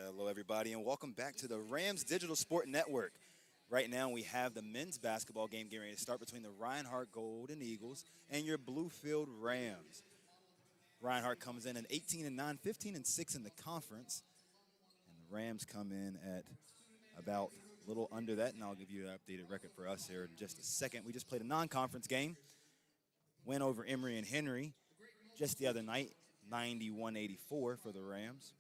Hello, everybody, and welcome back to the Rams Digital Sport Network. Right now, we have the men's basketball game getting ready to start between the Reinhardt Golden Eagles and your Bluefield Rams. Reinhardt comes in at 18-9, 15-6 in the conference, and the Rams come in at about a little under that, and I'll give you an updated record for us here in just a second. We just played a non-conference game, win over Emory and Henry just the other night, 91-84 for the Rams.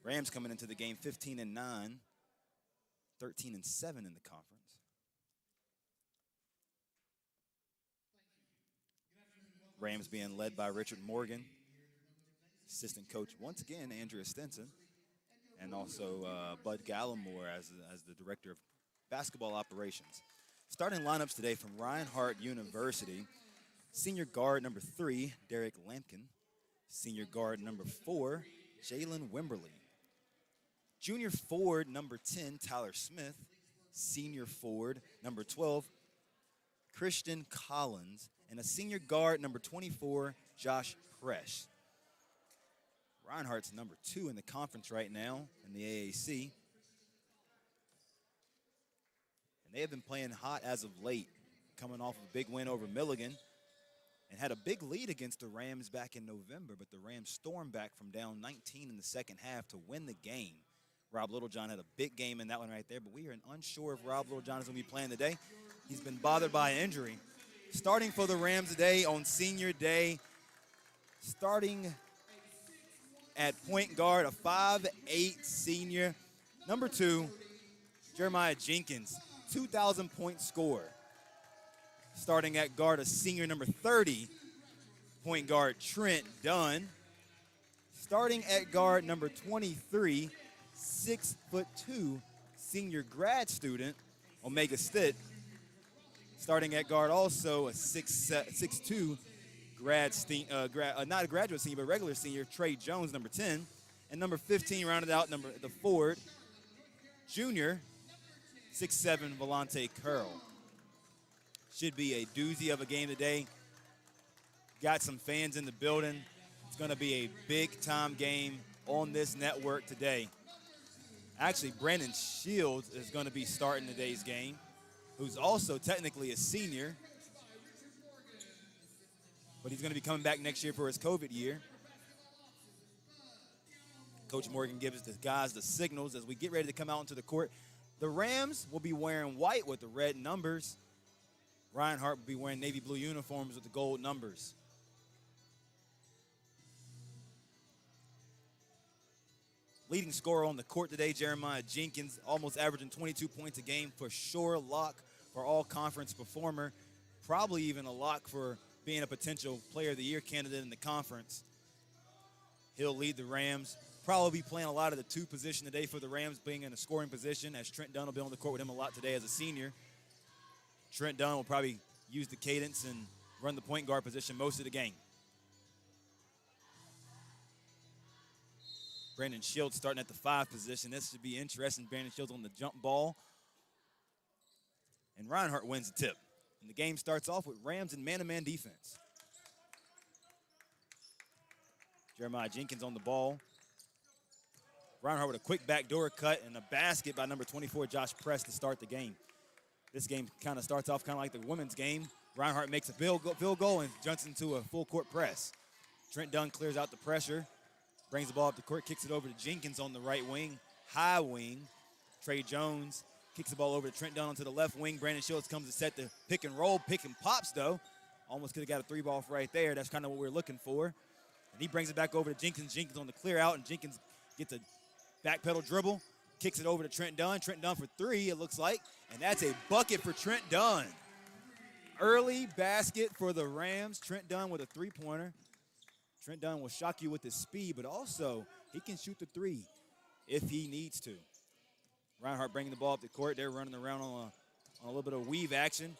Rams coming into the game 15-9, 13-7 in the conference. Rams being led by Richard Morgan, assistant coach once again Andrea Stinson, and also Bud Gallimore as the director of basketball operations. Starting lineups today from Reinhardt University: senior guard number 3, Derek Lampkin; senior guard number 4, Jalen Wimberly; junior forward number 10, Tyler Smith; senior forward number 12, Christian Collins; and a senior guard number 24, Josh Presh. Reinhardt's number 2 in the conference right now in the AAC. And they have been playing hot as of late, coming off of a big win over Milligan, and had a big lead against the Rams back in November, but the Rams stormed back from down 19 in the second half to win the game. Rob Littlejohn had a big game in that one right there, but we are unsure if Rob Littlejohn is going to be playing today. He's been bothered by an injury. Starting for the Rams today on senior day, starting at point guard, a 5'8 senior, number 2, Jeremiah Jenkins, 2,000-point scorer. Starting at guard, a senior number 30, point guard Trent Dunn. Starting at guard number 23, 6'2", senior grad student, Omega Stitt. Starting at guard also a 6'2", not a graduate senior, but regular senior, Trey Jones, number 10. And number 15 rounded out the forward, junior, 6'7", Volante Curl. Should be a doozy of a game today. Got some fans in the building. It's going to be a big-time game on this network today. Actually, Brandon Shields is going to be starting today's game, who's also technically a senior, but he's going to be coming back next year for his COVID year. Coach Morgan gives the guys the signals as we get ready to come out into the court. The Rams will be wearing white with the red numbers. Reinhardt will be wearing navy blue uniforms with the gold numbers. Leading scorer on the court today, Jeremiah Jenkins, almost averaging 22 points a game, for sure lock for all conference performer. Probably even a lock for being a potential player of the year candidate in the conference. He'll lead the Rams. Probably be playing a lot of the 2 position today for the Rams, being in a scoring position, as Trent Dunn will be on the court with him a lot today as a senior. Trent Dunn will probably use the cadence and run the point guard position most of the game. Brandon Shields starting at the 5 position. This should be interesting. Brandon Shields on the jump ball. And Reinhardt wins the tip. And the game starts off with Rams in man-to-man defense. Jeremiah Jenkins on the ball. Reinhardt with a quick backdoor cut and a basket by number 24, Josh Press, to start the game. This game kind of starts off kind of like the women's game. Reinhardt makes a field goal and jumps into a full-court press. Trent Dunn clears out the pressure, brings the ball up the court, kicks it over to Jenkins on the right wing, high wing. Trey Jones kicks the ball over to Trent Dunn onto the left wing. Brandon Shields comes to set the pick and roll. Pick and pops, though. Almost could have got a 3-ball right there. That's kind of what we're looking for. And he brings it back over to Jenkins. Jenkins on the clear out, and Jenkins gets a backpedal dribble, kicks it over to Trent Dunn. Trent Dunn for 3, it looks like. And that's a bucket for Trent Dunn. Early basket for the Rams. Trent Dunn with a 3-pointer. Trent Dunn will shock you with his speed, but also he can shoot the 3 if he needs to. Reinhardt bringing the ball up the court. They're running around on a little bit of weave action.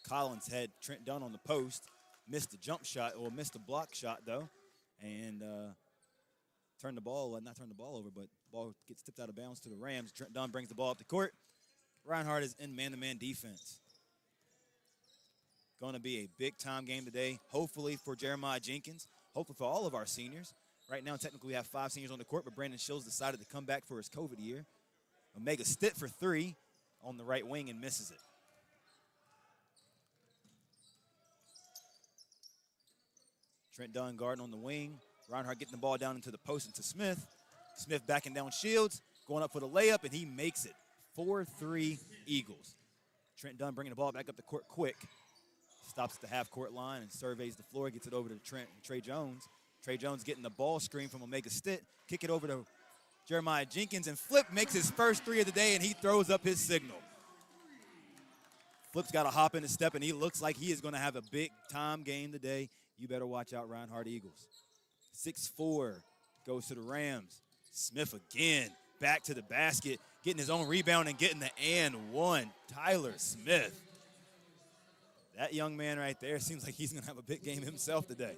Collins had Trent Dunn on the post. Missed the jump shot, or missed the block shot, though. And not turn the ball over, but the ball gets tipped out of bounds to the Rams. Trent Dunn brings the ball up the court. Reinhardt is in man-to-man defense. Going to be a big-time game today, hopefully for Jeremiah Jenkins, hopefully for all of our seniors. Right now, technically, we have 5 seniors on the court, but Brandon Shields decided to come back for his COVID year. Omega Stitt for 3 on the right wing and misses it. Trent Dunn guarding on the wing. Reinhardt getting the ball down into the post into Smith. Smith backing down Shields, going up for the layup, and he makes it. 4-3 Eagles. Trent Dunn bringing the ball back up the court quick. Stops at the half-court line and surveys the floor, gets it over to Trey Jones. Trey Jones getting the ball screen from Omega Stitt. Kick it over to Jeremiah Jenkins, and Flip makes his first 3 of the day, and he throws up his signal. Flip's got to hop in and step, and he looks like he is going to have a big-time game today. You better watch out, Reinhardt Eagles. 6-4 goes to the Rams. Smith again, back to the basket, getting his own rebound and getting the and one. Tyler Smith. That young man right there seems like he's going to have a big game himself today.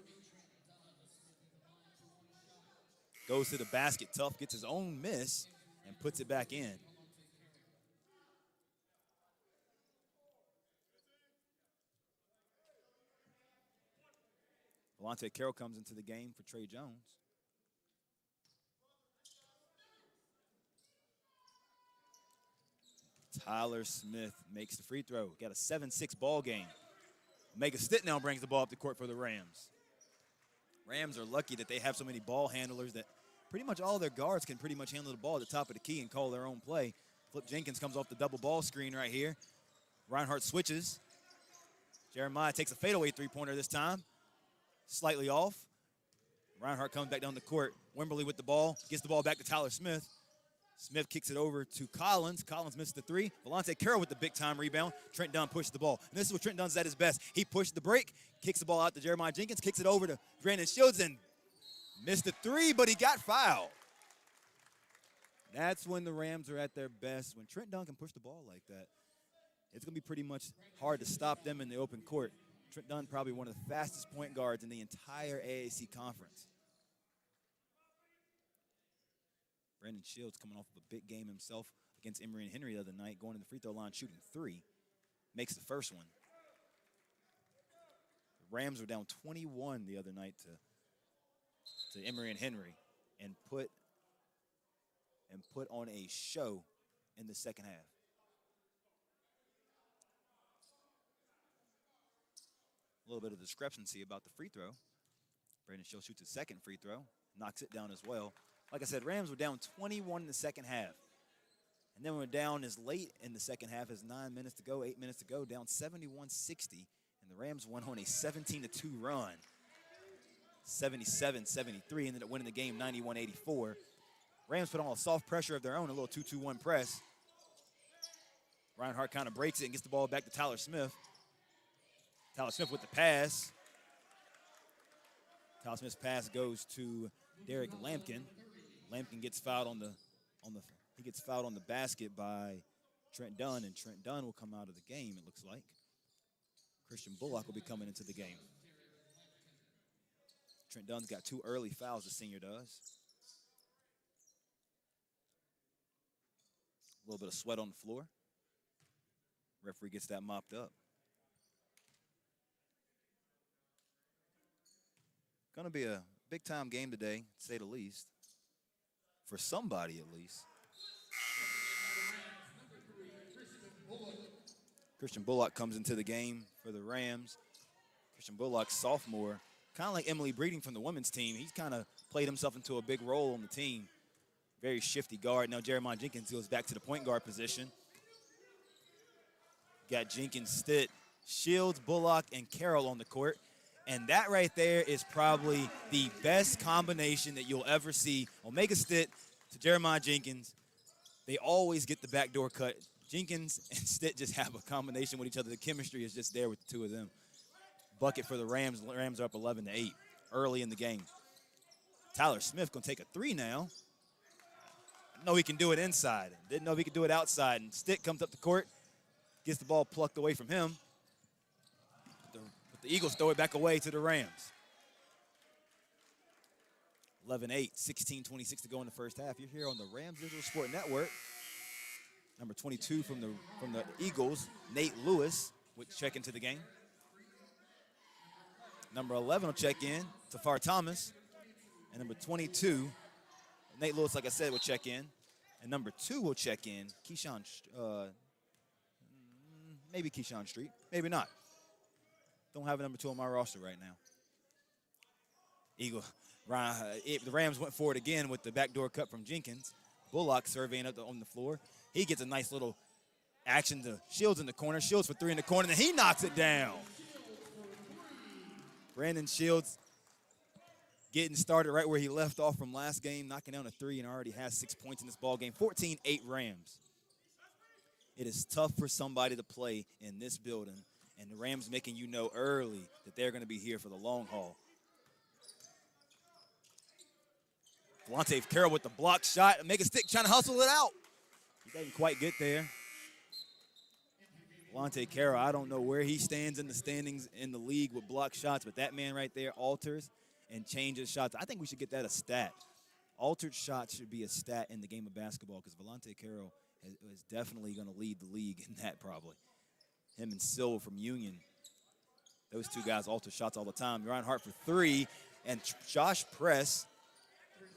Goes to the basket, tough, gets his own miss and puts it back in. Volante Carroll comes into the game for Trey Jones. Tyler Smith makes the free throw. Got a 7-6 ball game. Omega Stitt now brings the ball up the court for the Rams. Rams are lucky that they have so many ball handlers that pretty much all their guards can pretty much handle the ball at the top of the key and call their own play. Flip Jenkins comes off the double ball screen right here. Reinhardt switches. Jeremiah takes a fadeaway three-pointer this time. Slightly off. Reinhardt comes back down the court. Wimberly with the ball. Gets the ball back to Tyler Smith. Smith kicks it over to Collins. Collins misses the 3. Volante Carroll with the big-time rebound. Trent Dunn pushes the ball. And this is what Trent Dunn's at his best. He pushed the break, kicks the ball out to Jeremiah Jenkins, kicks it over to Brandon Shields, and missed the 3, but he got fouled. That's when the Rams are at their best. When Trent Dunn can push the ball like that, it's going to be pretty much hard to stop them in the open court. Trent Dunn probably one of the fastest point guards in the entire AAC conference. Brandon Shields coming off of a big game himself against Emory and Henry the other night, going to the free throw line, shooting 3. Makes the first one. The Rams were down 21 the other night to Emory and Henry and put on a show in the second half. A little bit of discrepancy about the free throw. Brandon Shields shoots his second free throw, knocks it down as well. Like I said, Rams were down 21 in the second half. And then we're down as late in the second half as 9 minutes to go, 8 minutes to go, down 71-60. And the Rams went on a 17-2 run. 77-73, ended up winning the game 91-84. Rams put on a soft pressure of their own, a little 2-2-1 press. Reinhardt kind of breaks it and gets the ball back to Tyler Smith. Tyler Smith with the pass. Tyler Smith's pass goes to Derek Lampkin. Lampkin gets fouled on the basket by Trent Dunn, and Trent Dunn will come out of the game, it looks like. Christian Bullock will be coming into the game. Trent Dunn's got 2 early fouls, the senior does. A little bit of sweat on the floor. Referee gets that mopped up. Going to be a big-time game today, to say the least. For somebody, at least. Christian Bullock comes into the game for the Rams. Christian Bullock, sophomore, kind of like Emily Breeding from the women's team. He's kind of played himself into a big role on the team. Very shifty guard. Now Jeremiah Jenkins goes back to the point guard position. Got Jenkins, Stitt, Shields, Bullock, and Carroll on the court. And that right there is probably the best combination that you'll ever see. Omega Stitt to Jeremiah Jenkins. They always get the backdoor cut. Jenkins and Stitt just have a combination with each other. The chemistry is just there with the two of them. Bucket for the Rams. The Rams are up 11-8 early in the game. Tyler Smith going to take a 3 now. Know he can do it inside. Didn't know he could do it outside. And Stitt comes up the court, gets the ball plucked away from him. But the Eagles throw it back away to the Rams. 11-8, 16:26 to go in the first half. You're here on the Rams Digital Sport Network. Number 22 from the Eagles, Nate Lewis, would check into the game. Number 11 will check in, Tafar Thomas. And number 22, Nate Lewis, like I said, will check in. And number 2 will check in, Keyshawn, maybe Keyshawn Street, maybe not. Don't have a number 2 on my roster right now. The Rams went for it again with the backdoor cut from Jenkins. Bullock surveying up on the floor. He gets a nice little action to Shields in the corner. Shields for 3 in the corner, and he knocks it down. Brandon Shields getting started right where he left off from last game, knocking down a 3 and already has 6 points in this ball game. 14-8 Rams. It is tough for somebody to play in this building, and the Rams making you know early that they're going to be here for the long haul. Delonte Carroll with the block shot. Make a stick, trying to hustle it out. He doesn't quite get there. Delonte Carroll, I don't know where he stands in the standings in the league with block shots, but that man right there alters and changes shots. I think we should get that a stat. Altered shots should be a stat in the game of basketball because Delonte Carroll is definitely going to lead the league in that probably. Him and Silva from Union. Those two guys alter shots all the time. Reinhardt for 3, and Josh Press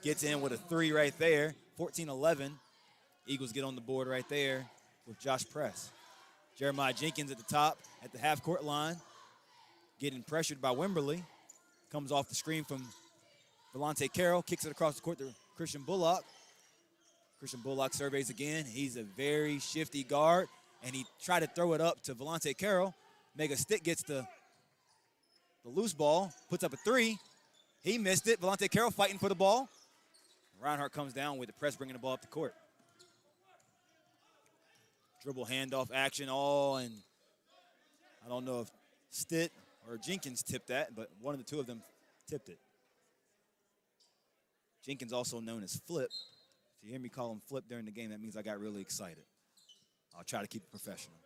gets in with a 3 right there. 14-11. Eagles get on the board right there with Josh Press. Jeremiah Jenkins at the top at the half-court line, getting pressured by Wimberly. Comes off the screen from Delonte Carroll, kicks it across the court to Christian Bullock. Christian Bullock surveys again. He's a very shifty guard, and he tried to throw it up to Delonte Carroll. Mega Stick gets the loose ball, puts up a 3. He missed it. Delonte Carroll fighting for the ball. Reinhardt comes down with the press, bringing the ball up the court. Dribble handoff action, and I don't know if Stitt or Jenkins tipped that, but one of the two of them tipped it. Jenkins, also known as Flip. If you hear me call him Flip during the game, that means I got really excited. I'll try to keep it professional.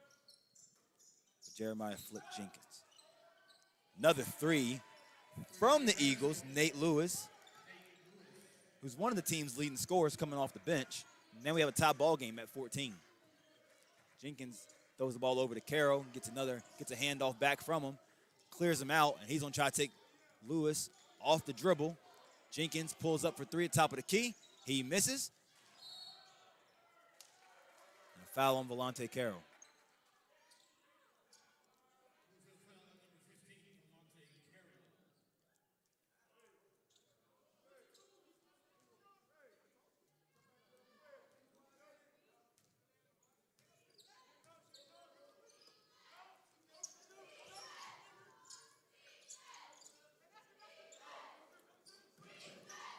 But Jeremiah Flip Jenkins. Another 3 from the Eagles, Nate Lewis, who's one of the team's leading scorers coming off the bench. And then we have a tie ball game at 14. Jenkins throws the ball over to Carroll, gets a handoff back from him, clears him out, and he's going to try to take Lewis off the dribble. Jenkins pulls up for 3 at the top of the key. He misses. And a foul on Delonte Carroll.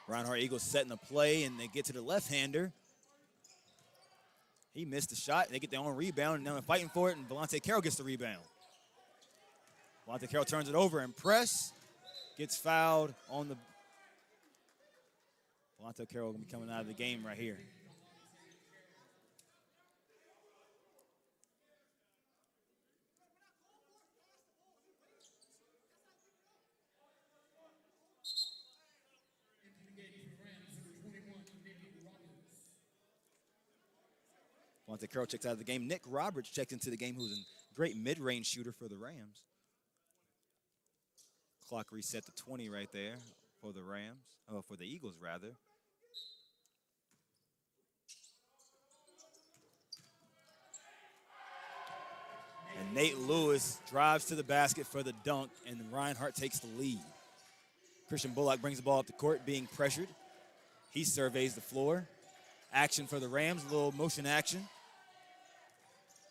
Reinhardt Eagles setting a play, and they get to the left-hander. He missed the shot. They get their own rebound, and now they're fighting for it, and Delonte Carroll gets the rebound. Delonte Carroll turns it over and press. Gets fouled on the... Delonte Carroll going to be coming out of the game right here. Delonte Carroll checks out of the game. Nick Roberts checks into the game, who's a great mid-range shooter for the Rams. Clock reset to 20 right there for the Rams, for the Eagles, rather. And Nate Lewis drives to the basket for the dunk, and Reinhardt takes the lead. Christian Bullock brings the ball up the court, being pressured. He surveys the floor. Action for the Rams, a little motion action.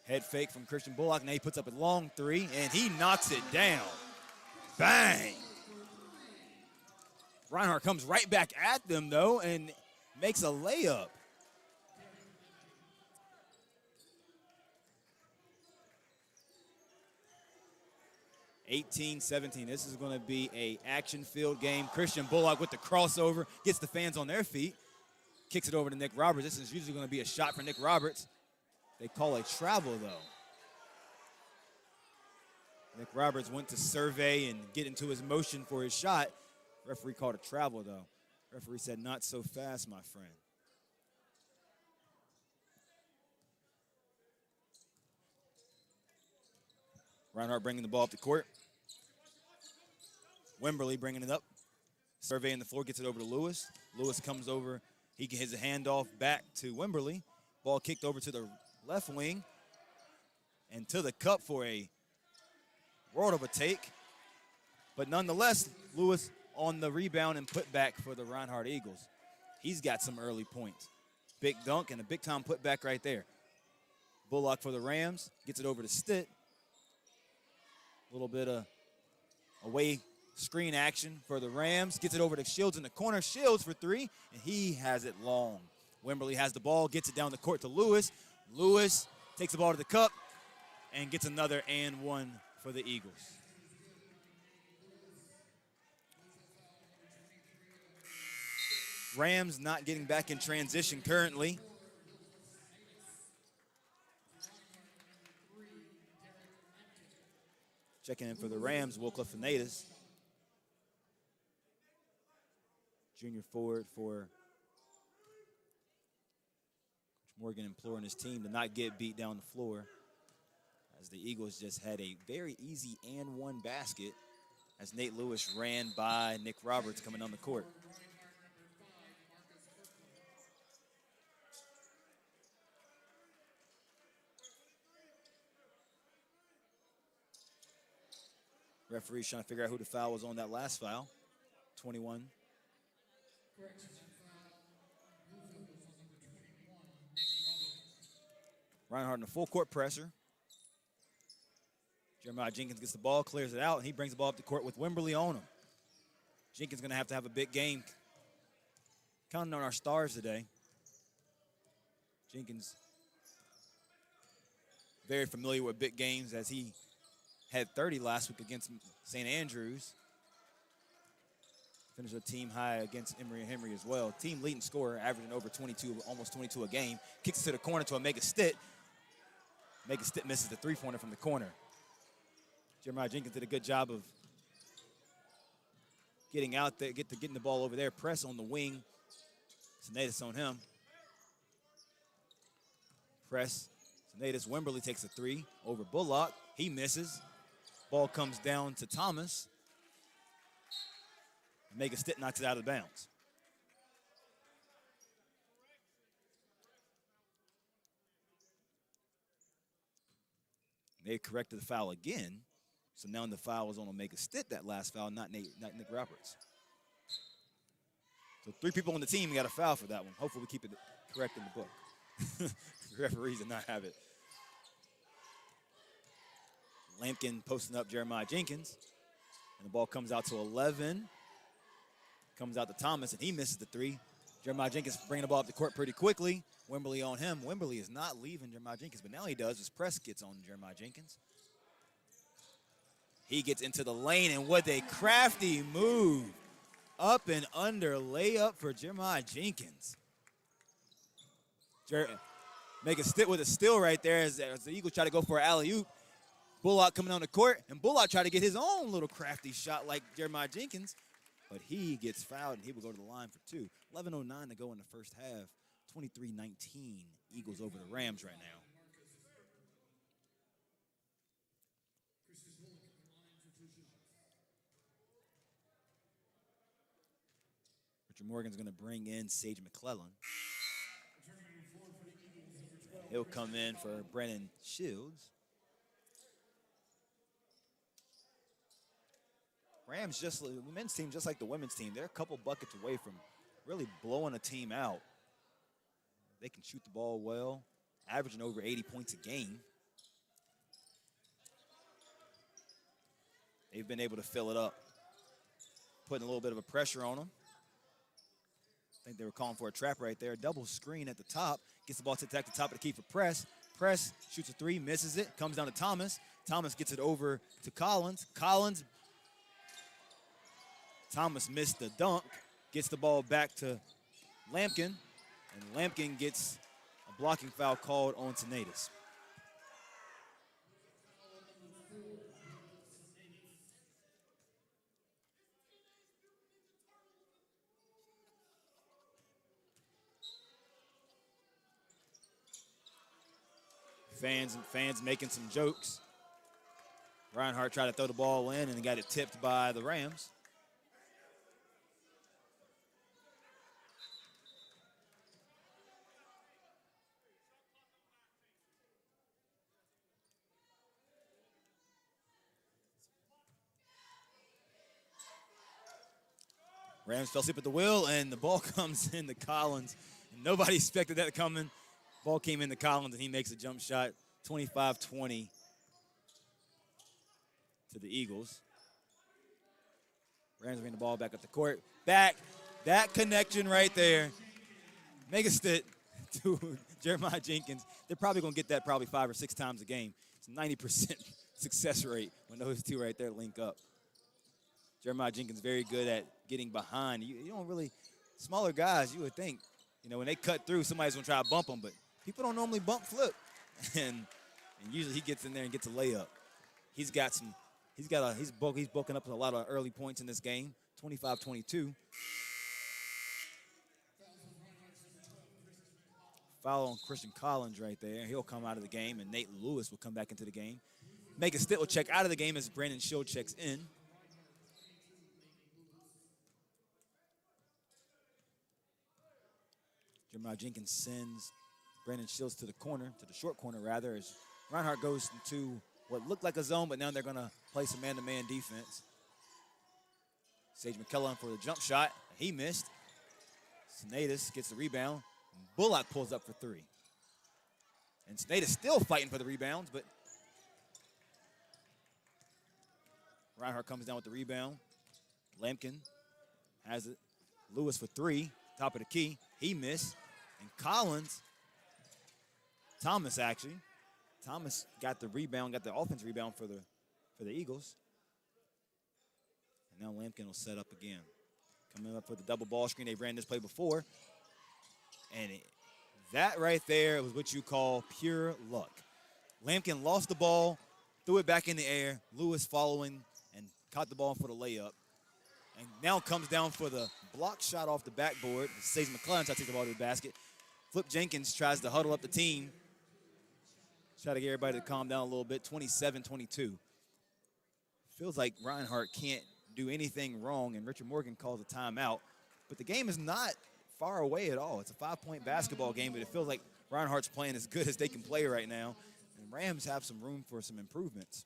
Head fake from Christian Bullock. Now he puts up a long 3, and he knocks it down. Bang! Reinhardt comes right back at them, though, and makes a layup. (18-17). This is going to be a action-filled game. Christian Bullock with the crossover, gets the fans on their feet. Kicks it over to Nick Roberts. This is usually going to be a shot for Nick Roberts. They call a travel, though. Nick Roberts went to survey and get into his motion for his shot. Referee called a travel, though. Referee said, not so fast, my friend. Reinhardt bringing the ball up the court. Wimberly bringing it up. Surveying the floor, gets it over to Lewis. Lewis comes over. He gets his handoff back to Wimberly. Ball kicked over to the left wing and to the cup for a world of a take. But nonetheless, Lewis on the rebound and put back for the Reinhardt Eagles. He's got some early points. Big dunk and a big-time putback right there. Bullock for the Rams. Gets it over to Stitt. A little bit of away screen action for the Rams. Gets it over to Shields in the corner. Shields for three, and he has it long. Wimberly has the ball, gets it down the court to Lewis. Lewis takes the ball to the cup and gets another and one for the Eagles. Rams not getting back in transition currently. Checking in for the Rams, Wycliffe Fanatis. Junior forward for Coach Morgan, imploring his team to not get beat down the floor, as the Eagles just had a very easy and one basket as Nate Lewis ran by Nick Roberts coming on the court. Referee's trying to figure out who the foul was on that last foul. 21. Reinhardt in a full court pressure. Jeremiah Jenkins gets the ball, clears it out, and he brings the ball up the court with Wimberly on him. Jenkins going to have a big game. Counting on our stars today. Jenkins very familiar with big games, as he had 30 last week against St. Andrews. Finished a team high against Emory and Henry as well. Team leading scorer, averaging over 22, almost 22 a game. Kicks it to the corner to Omega Stitt. Omega Stitt misses the three-pointer from the corner. Jeremiah Jenkins did a good job of getting out there, getting the ball over there. Press on the wing. Sinatus on him. Press. Sinatus. Wimberly takes a three over Bullock. He misses. Ball comes down to Thomas. Omega Stitt knocks it out of bounds. They corrected the foul again. So now the foul was on Omega Stitt, that last foul, not Nick Roberts. So three people on the team got a foul for that one. Hopefully we keep it correct in the book. The referees did not have it. Lampkin posting up Jeremiah Jenkins. And the ball comes out to 11. Comes out to Thomas, and he misses the three. Jeremiah Jenkins bringing the ball up the court pretty quickly. Wimberly on him. Wimberly is not leaving Jeremiah Jenkins, but now he does. His press gets on Jeremiah Jenkins. He gets into the lane, and what a crafty move. Up and under layup for Jeremiah Jenkins. Make a stick with a steal right there as the Eagles try to go for an alley-oop. Bullock coming on the court, and Bullock tried to get his own little crafty shot like Jeremiah Jenkins, but he gets fouled, and he will go to the line for two. 11:09 to go in the first half. 23-19, Eagles over the Rams right now. Richard Morgan's going to bring in Sage McClellan. He'll come in for Brennan Shields. Rams, the men's team, just like the women's team, they're a couple buckets away from really blowing a team out. They can shoot the ball well, averaging over 80 points a game. They've been able to fill it up, putting a little bit of a pressure on them. I think they were calling for a trap right there. Double screen at the top. Gets the ball to the top of the key for Press. Press shoots a three, misses it. Comes down to Thomas. Thomas gets it over to Collins. Thomas missed the dunk. Gets the ball back to Lampkin. And Lampkin gets a blocking foul called on Sinatus. Fans making some jokes. Reinhardt tried to throw the ball in and got it tipped by the Rams. Rams fell asleep at the wheel, and the ball comes into Collins. Nobody expected that coming. Ball came into Collins, and he makes a jump shot, 25-20 to the Eagles. Rams bring the ball back up the court. Back, that connection right there. Make a stit to Jeremiah Jenkins. They're probably going to get that probably 5 or 6 times a game. It's a 90% success rate when those two right there link up. Jeremiah Jenkins very good at getting behind. You don't really, smaller guys, you would think, when they cut through, somebody's going to try to bump them, but people don't normally bump flip. and usually he gets in there and gets a layup. He's bulking up a lot of early points in this game, 25-22. Foul on Christian Collins right there. He'll come out of the game, and Nate Lewis will come back into the game. Make a Stittle check out of the game as Brandon Shield checks in. Jeremiah Jenkins sends Brandon Shields to the corner, to the short corner rather, as Reinhardt goes into what looked like a zone, but now they're going to play some man-to-man defense. Sage McClellan for the jump shot. He missed. Sinatus gets the rebound. Bullock pulls up for 3. And Sinatus still fighting for the rebounds, but Reinhardt comes down with the rebound. Lampkin has it. Lewis for 3, top of the key. He missed. And Thomas got the rebound, got the offense rebound for the Eagles. And now Lampkin will set up again. Coming up for the double ball screen. They ran this play before. And that right there was what you call pure luck. Lampkin lost the ball, threw it back in the air. Lewis following and caught the ball for the layup. And now comes down for the block shot off the backboard. Sage McClellan tries to take the ball to the basket. Flip Jenkins tries to huddle up the team. Try to get everybody to calm down a little bit. 27-22. Feels like Reinhardt can't do anything wrong, and Richard Morgan calls a timeout. But the game is not far away at all. It's a 5-point basketball game, but it feels like Reinhardt's playing as good as they can play right now. And Rams have some room for some improvements.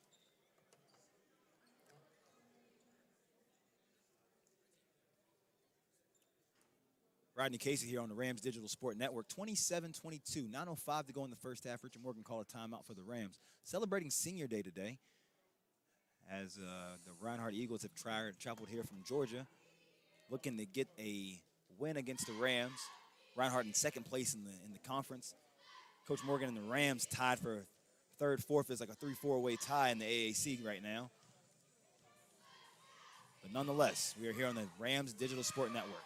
Rodney Casey here on the Rams Digital Sport Network. 27-22, 9:05 to go in the first half. Richard Morgan called a timeout for the Rams. Celebrating Senior Day today, as the Reinhardt Eagles have traveled here from Georgia, looking to get a win against the Rams. Reinhardt in second place in the conference. Coach Morgan and the Rams tied for third, fourth. Is like a 3-4 way tie in the AAC right now. But nonetheless, we are here on the Rams Digital Sport Network.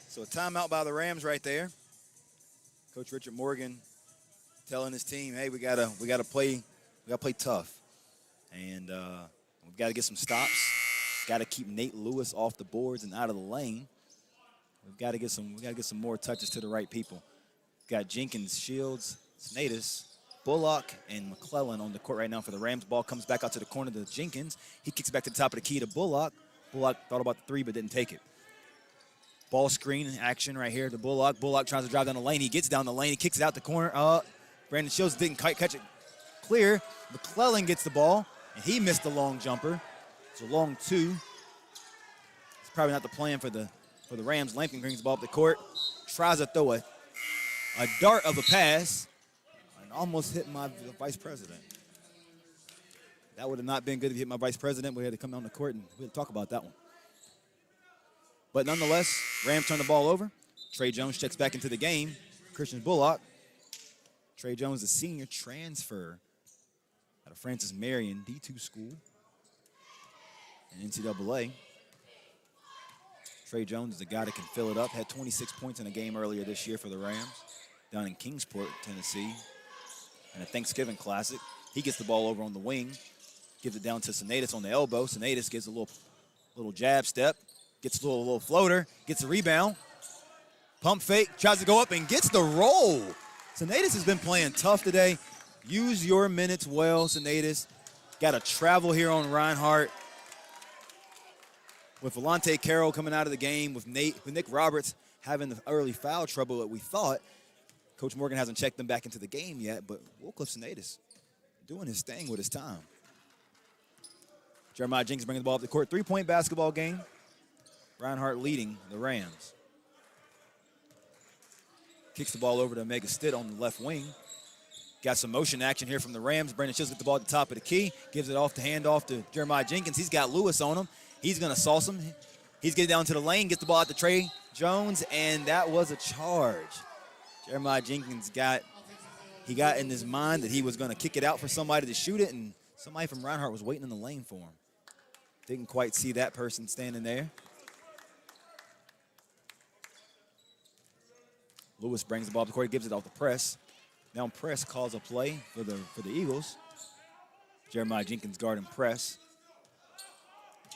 So a timeout by the Rams right there. Coach Richard Morgan telling his team, "Hey, we gotta play tough, and we've got to get some stops. Got to keep Nate Lewis off the boards and out of the lane. We got to get some more touches to the right people. We've got Jenkins, Shields, Sinatus, Bullock, and McClellan on the court right now for the Rams. Ball comes back out to the corner to Jenkins. He kicks back to the top of the key to Bullock. Bullock thought about the 3 but didn't take it. Ball screen action right here to Bullock. Bullock tries to drive down the lane. He gets down the lane. He kicks it out the corner. Brandon Shields didn't catch it clear. McClellan gets the ball, and he missed the long jumper. It's a long 2. It's probably not the plan for the Rams. Lampkin brings the ball up the court. Tries to throw a dart of a pass and almost hit my vice president. That would have not been good if he hit my vice president. We had to come down the court and we had to talk about that one. But nonetheless, Rams turn the ball over. Trey Jones checks back into the game. Christian Bullock. Trey Jones, a senior transfer out of Francis Marion D2 school in NCAA. Trey Jones is a guy that can fill it up. Had 26 points in a game earlier this year for the Rams down in Kingsport, Tennessee, in a Thanksgiving Classic. He gets the ball over on the wing. Gives it down to Sinatus on the elbow. Sinatus gives a little jab step, gets a little floater, gets a rebound. Pump fake, tries to go up and gets the roll. Sinatus has been playing tough today. Use your minutes well, Sinatus. Got to travel here on Reinhardt. With Volante Carroll coming out of the game, with Nick Roberts having the early foul trouble that we thought. Coach Morgan hasn't checked them back into the game yet, but Wycliffe Sinatus doing his thing with his time. Jeremiah Jenkins bringing the ball up the court. 3-point basketball game. Reinhardt leading the Rams. Kicks the ball over to Mega Stitt on the left wing. Got some motion action here from the Rams. Brandon Shields gets the ball at the top of the key. Gives it off the handoff to Jeremiah Jenkins. He's got Lewis on him. He's going to sauce him. He's getting down to the lane, gets the ball out to Trey Jones, and that was a charge. Jeremiah Jenkins got in his mind that he was going to kick it out for somebody to shoot it, and somebody from Reinhardt was waiting in the lane for him. Didn't quite see that person standing there. Lewis brings the ball up the court, gives it off the press. Now press calls a play for the Eagles. Jeremiah Jenkins guarding press.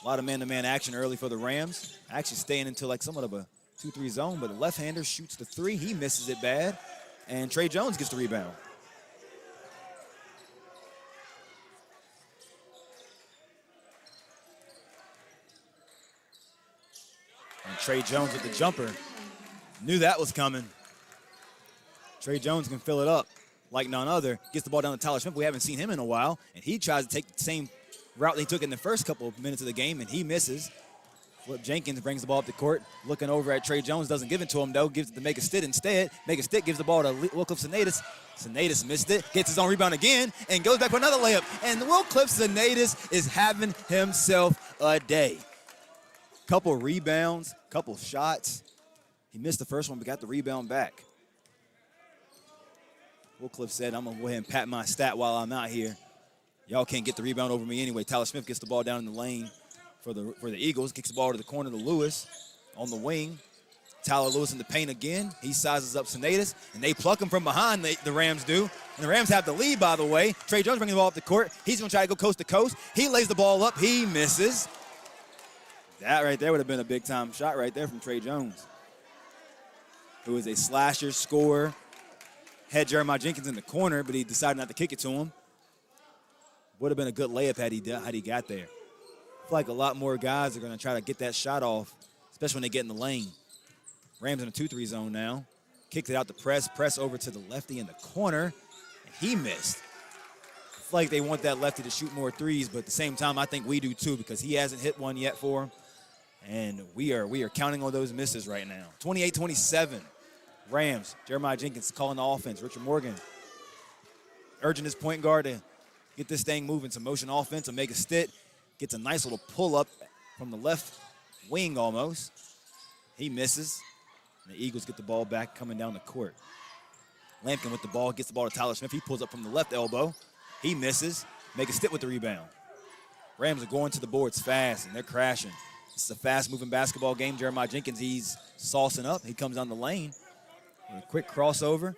A lot of man-to-man action early for the Rams. Actually staying into like somewhat of a 2-3 zone, but the left-hander shoots the three. He misses it bad, and Trey Jones gets the rebound. And Trey Jones with the jumper. Knew that was coming. Trey Jones can fill it up like none other. Gets the ball down to Tyler Smith. We haven't seen him in a while, and he tries to take the same route that he took in the first couple of minutes of the game, and he misses. Flip Jenkins brings the ball up the court, looking over at Trey Jones, doesn't give it to him though, gives it to Mega Stitt instead. Mega Stitt gives the ball to Wycliffe Sinatus. Sinatus missed it, gets his own rebound again, and goes back for another layup. And Wycliffe Sinatus is having himself a day. Couple rebounds, couple shots. He missed the first one, but got the rebound back. Wycliffe said, I'm gonna go ahead and pat my stat while I'm out here. Y'all can't get the rebound over me anyway. Tyler Smith gets the ball down in the lane for the Eagles, kicks the ball to the corner to Lewis on the wing. Tyler Lewis in the paint again. He sizes up Sinatus, and they pluck him from behind, the Rams do. And the Rams have the lead, by the way. Trey Jones bringing the ball up the court. He's going to try to go coast to coast. He lays the ball up. He misses. That right there would have been a big-time shot right there from Trey Jones, who is a slasher, scorer. Had Jeremiah Jenkins in the corner, but he decided not to kick it to him. Would have been a good layup had he got there. I feel like a lot more guys are going to try to get that shot off, especially when they get in the lane. Rams in a 2-3 zone now. Kicked it out to press over to the lefty in the corner, and he missed. I feel like they want that lefty to shoot more threes, but at the same time, I think we do too, because he hasn't hit one yet for him, and we are counting on those misses right now. 28-27, Rams. Jeremiah Jenkins calling the offense. Richard Morgan urging his point guard to get this thing moving. Some motion offense. Mega Stitt gets a nice little pull-up from the left wing almost. He misses. And the Eagles get the ball back coming down the court. Lampkin with the ball, gets the ball to Tyler Smith. He pulls up from the left elbow. He misses. Mega Stitt with the rebound. Rams are going to the boards fast, and they're crashing. It's a fast-moving basketball game. Jeremiah Jenkins, he's saucing up. He comes down the lane with a quick crossover.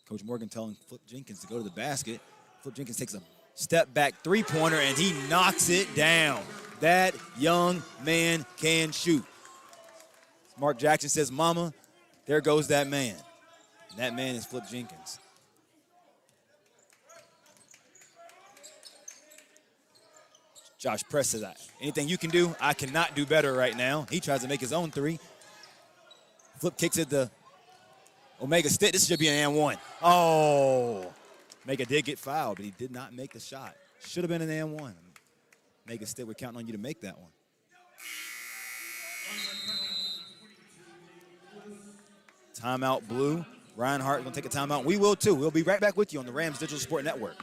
Coach Morgan telling Flip Jenkins to go to the basket. Flip Jenkins takes a step-back three-pointer, and he knocks it down. That young man can shoot. Mark Jackson says, Mama, there goes that man. And that man is Flip Jenkins. Josh Press says, anything you can do, I cannot do better right now. He tries to make his own three. Flip kicks it to Omega Stitt. This should be an and one. Oh, Omega did get fouled, but he did not make the shot. Should have been an and one. Omega Stitt, we're counting on you to make that one. Timeout blue. Reinhardt going to take a timeout. We will too. We'll be right back with you on the Rams Digital Sport Network.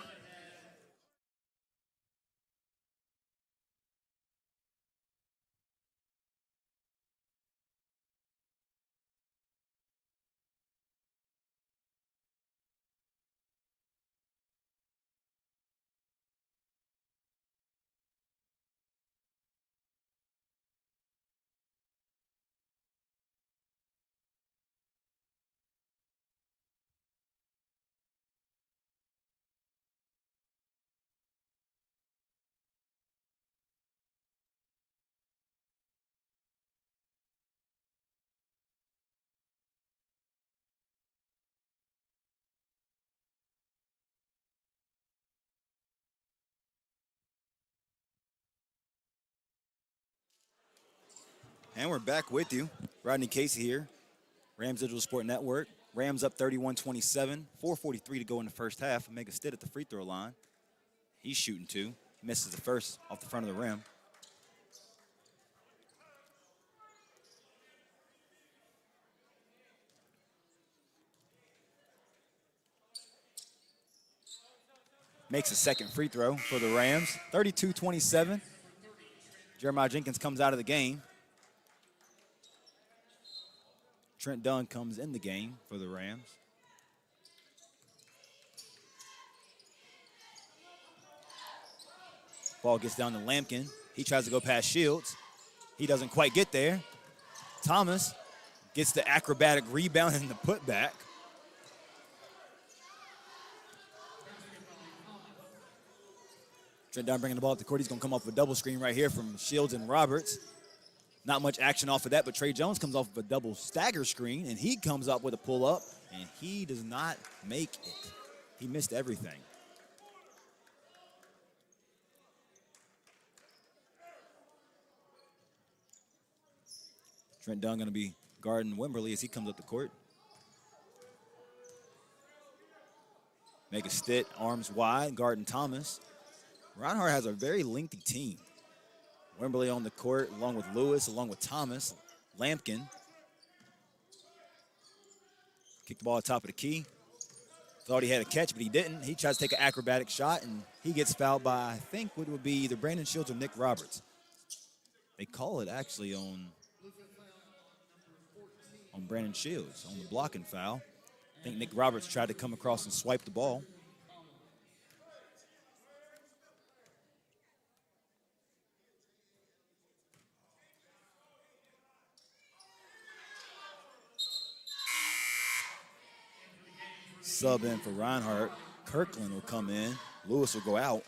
And we're back with you. Rodney Casey here, Rams Digital Sport Network. Rams up 31-27, 4:43 to go in the first half. Omega Stitt at the free throw line. He's shooting two. Misses the first off the front of the rim. Makes a second free throw for the Rams. 32-27. Jeremiah Jenkins comes out of the game. Trent Dunn comes in the game for the Rams. Ball gets down to Lampkin. He tries to go past Shields. He doesn't quite get there. Thomas gets the acrobatic rebound and the putback. Trent Dunn bringing the ball up the court. He's going to come off a double screen right here from Shields and Roberts. Not much action off of that, but Trey Jones comes off of a double stagger screen, and he comes up with a pull-up, and he does not make it. He missed everything. Trent Dunn going to be guarding Wimberly as he comes up the court. Make a Stitt, arms wide, guarding Thomas. Reinhardt has a very lengthy team. Wimberly on the court, along with Lewis, along with Thomas. Lampkin. Kicked the ball at the top of the key. Thought he had a catch, but he didn't. He tries to take an acrobatic shot, and he gets fouled by, I think, what would be either Brandon Shields or Nick Roberts. They call it actually on Brandon Shields, on the blocking foul. I think Nick Roberts tried to come across and swipe the ball. Sub in for Reinhardt. Kirkland will come in. Lewis will go out.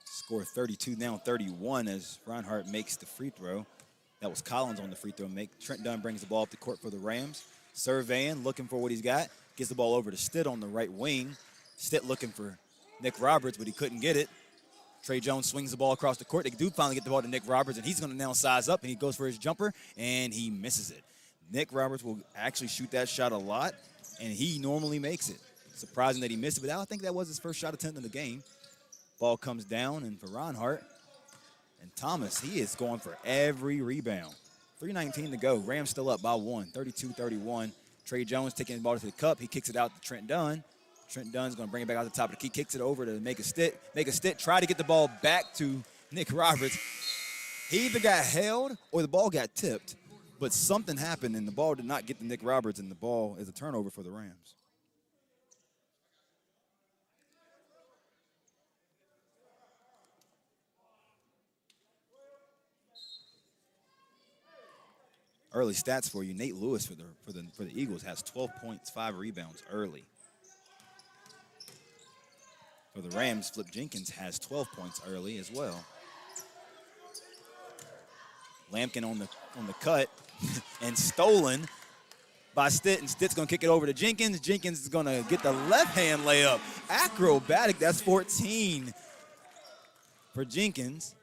Score 32, now 31 as Reinhardt makes the free throw. That was Collins on the free throw make. Trent Dunn brings the ball up the court for the Rams. Surveying, looking for what he's got. Gets the ball over to Stitt on the right wing. Stitt looking for Nick Roberts, but he couldn't get it. Trey Jones swings the ball across the court. They do finally get the ball to Nick Roberts, and he's going to now size up, and he goes for his jumper, and he misses it. Nick Roberts will actually shoot that shot a lot, and he normally makes it. Surprising that he missed it, but I think that was his first shot attempt in the game. Ball comes down, and for Reinhardt, and Thomas, he is going for every rebound. 3:19 to go. Rams still up by one, 32-31. Trey Jones taking the ball to the cup. He kicks it out to Trent Dunn. Trent Dunn's going to bring it back out the top of the key, kicks it over to Make a Stitt. Make a Stitt, try to get the ball back to Nick Roberts. He either got held or the ball got tipped, but something happened, and the ball did not get to Nick Roberts, and the ball is a turnover for the Rams. Early stats for you. Nate Lewis for the Eagles has 12 points, 5 rebounds early. For the Rams, Flip Jenkins has 12 points early as well. Lampkin on the cut and stolen by Stitt, and Stitt's going to kick it over to Jenkins. Jenkins is going to get the left-hand layup. Acrobatic, that's 14 for Jenkins.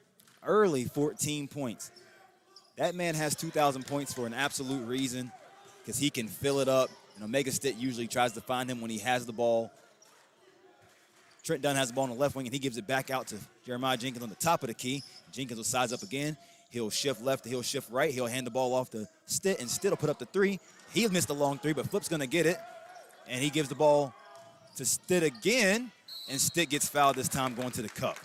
Early 14 points. That man has 2,000 points for an absolute reason because he can fill it up. And Omega Stitt usually tries to find him when he has the ball. Trent Dunn has the ball on the left wing, and he gives it back out to Jeremiah Jenkins on the top of the key. Jenkins will size up again. He'll shift left, he'll shift right. He'll hand the ball off to Stitt, and Stitt will put up the three. He missed a long three, but Flip's going to get it. And he gives the ball to Stitt again, and Stitt gets fouled this time going to the cup.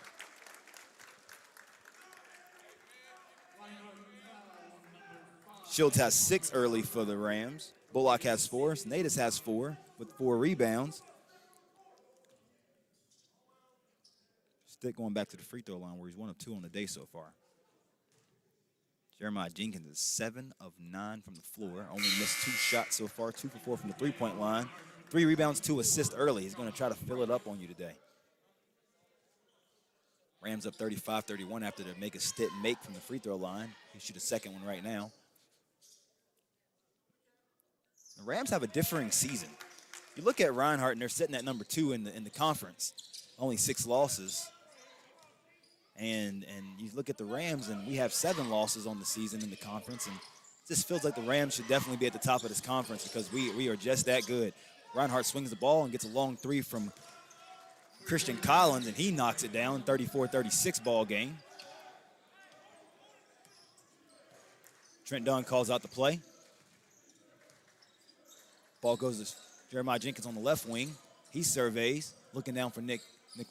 Shields has 6 early for the Rams. Bullock has 4. Sinatus has 4 with 4 rebounds. Stitt going back to the free throw line where he's 1 of 2 on the day so far. Jeremiah Jenkins is 7 of 9 from the floor. Only missed 2 shots so far, 2 for 4 from the three-point line. 3 rebounds, 2 assists early. He's going to try to fill it up on you today. Rams up 35-31 after they make a Stitt make from the free throw line. He shoot a second one right now. The Rams have a differing season. You look at Reinhardt, and they're sitting at number 2 in the conference, only 6 losses. And you look at the Rams, and we have 7 losses on the season in the conference, and it just feels like the Rams should definitely be at the top of this conference because we are just that good. Reinhardt swings the ball and gets a long 3 from Christian Collins, and he knocks it down, 34-36 ball game. Trent Dunn calls out the play. Ball goes to Jeremiah Jenkins on the left wing. He surveys, looking down for Nick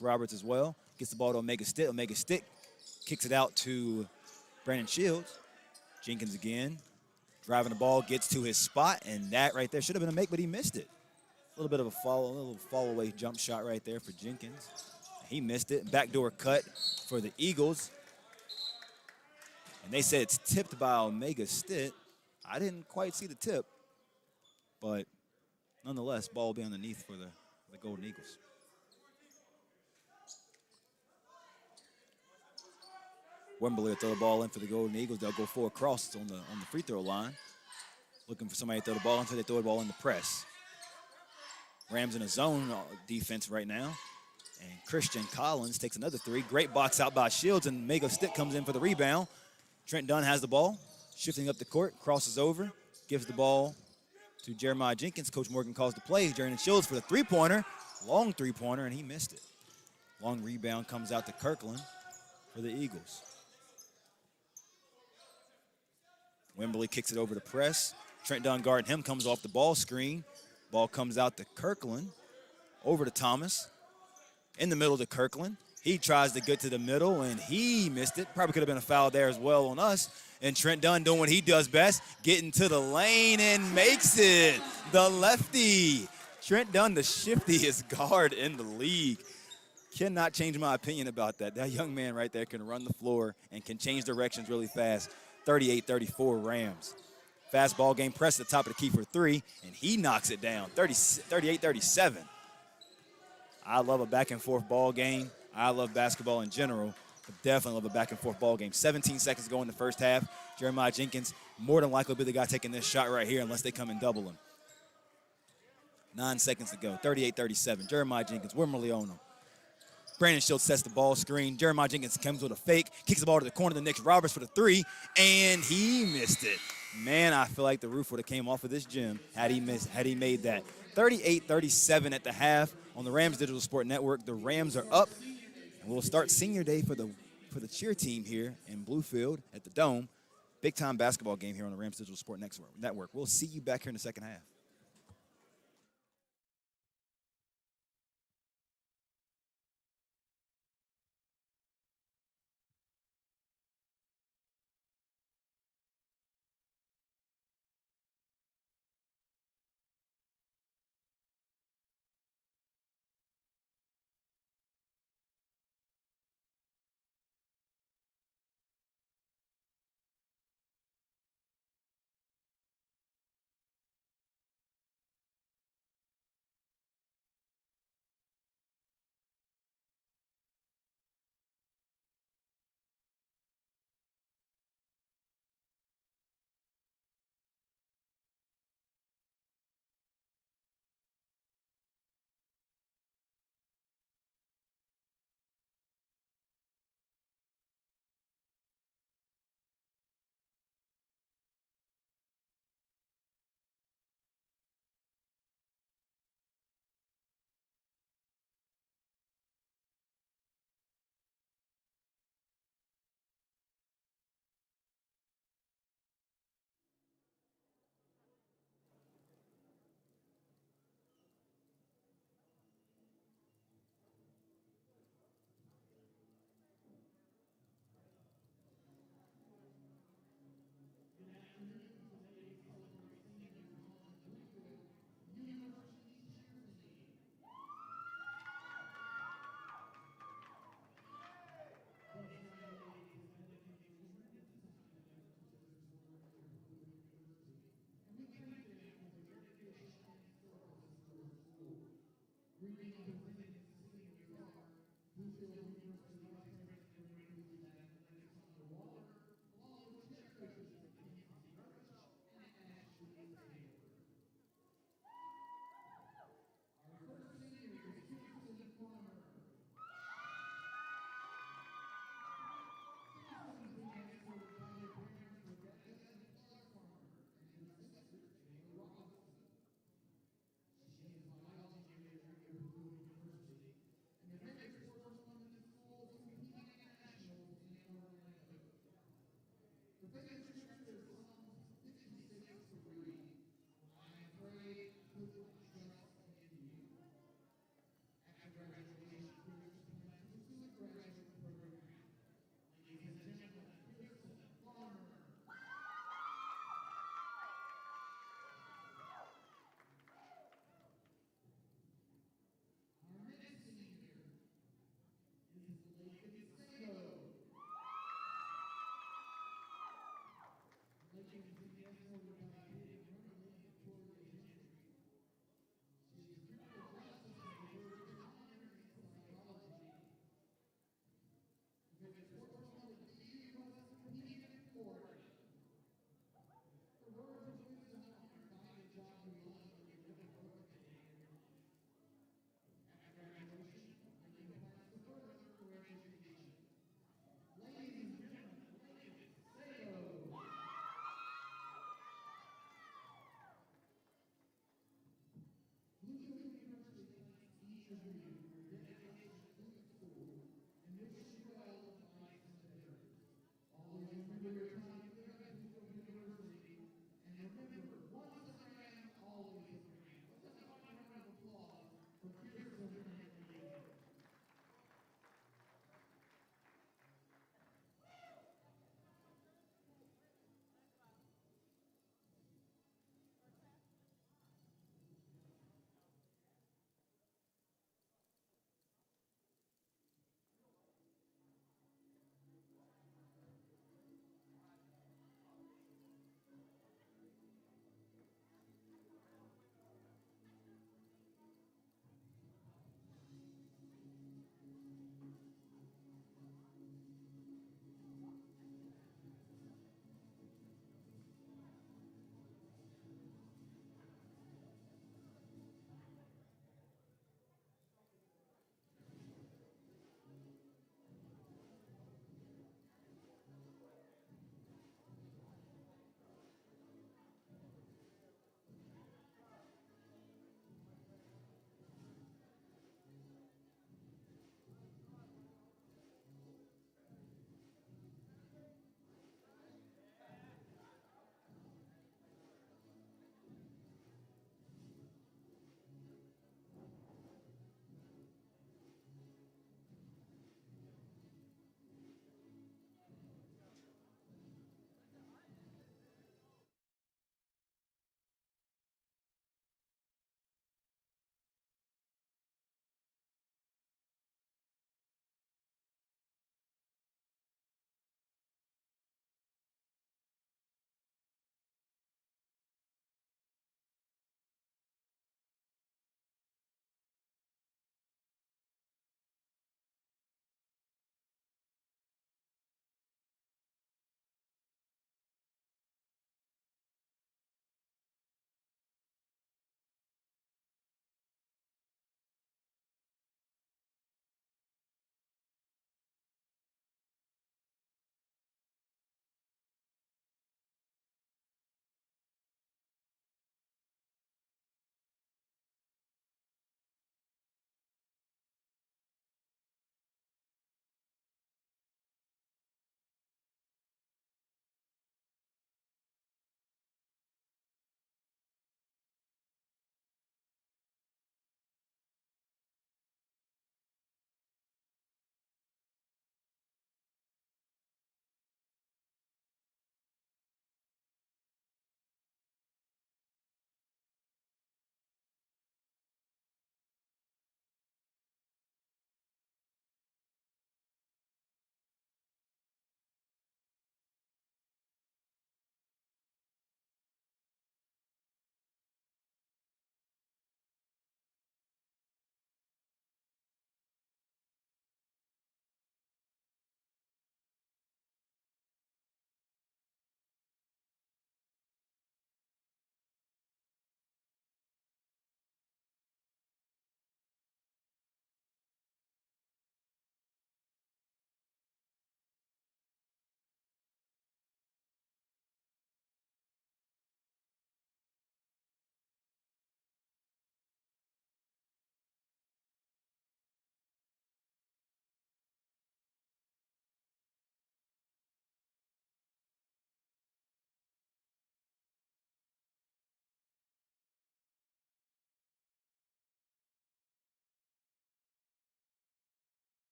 Roberts as well. Gets the ball to Omega Stick. Omega Stick kicks it out to Brandon Shields. Jenkins again, driving the ball, gets to his spot, and that right there should have been a make, but he missed it. A little bit of a fall away jump shot right there for Jenkins. He missed it. Backdoor cut for the Eagles. And they said it's tipped by Omega Stick. I didn't quite see the tip, but nonetheless, ball will be underneath for the Golden Eagles. Wembley will throw the ball in for the Golden Eagles. They'll go 4 crosses on the free throw line. Looking for somebody to throw the ball until they throw the ball in the press. Rams in a zone defense right now. And Christian Collins takes another 3. Great box out by Shields, and Omega Stick comes in for the rebound. Trent Dunn has the ball, shifting up the court, crosses over, gives the ball to Jeremiah Jenkins. Coach Morgan calls the play. Jeremy Shields for the three-pointer, long three-pointer, and he missed it. Long rebound comes out to Kirkland for the Eagles. Wembley kicks it over to press. Trent Dunn guarding him, comes off the ball screen. Ball comes out to Kirkland, over to Thomas. In the middle to Kirkland. He tries to get to the middle, and he missed it. Probably could have been a foul there as well on us. And Trent Dunn doing what he does best, getting to the lane and makes it. The lefty. Trent Dunn, the shiftiest guard in the league. Cannot change my opinion about that. That young man right there can run the floor and can change directions really fast. 38-34 Rams. Fast ball game, press at the top of the key for 3, and he knocks it down, 38-37. I love a back-and-forth ball game. I love basketball in general, but definitely love a back-and-forth ball game. 17 seconds to go in the first half. Jeremiah Jenkins more than likely will be the guy taking this shot right here unless they come and double him. 9 seconds to go, 38-37. Jeremiah Jenkins, Wimmerly on him. Brandon Shields sets the ball screen. Jeremiah Jenkins comes with a fake, kicks the ball to the corner to Nick Roberts for the 3, and he missed it. Man, I feel like the roof would have came off of this gym had he made that. 38-37 at the half on the Rams Digital Sport Network. The Rams are up, and we'll start senior day for the cheer team here in Bluefield at the Dome. Big-time basketball game here on the Rams Digital Sport Network. We'll see you back here in the second half.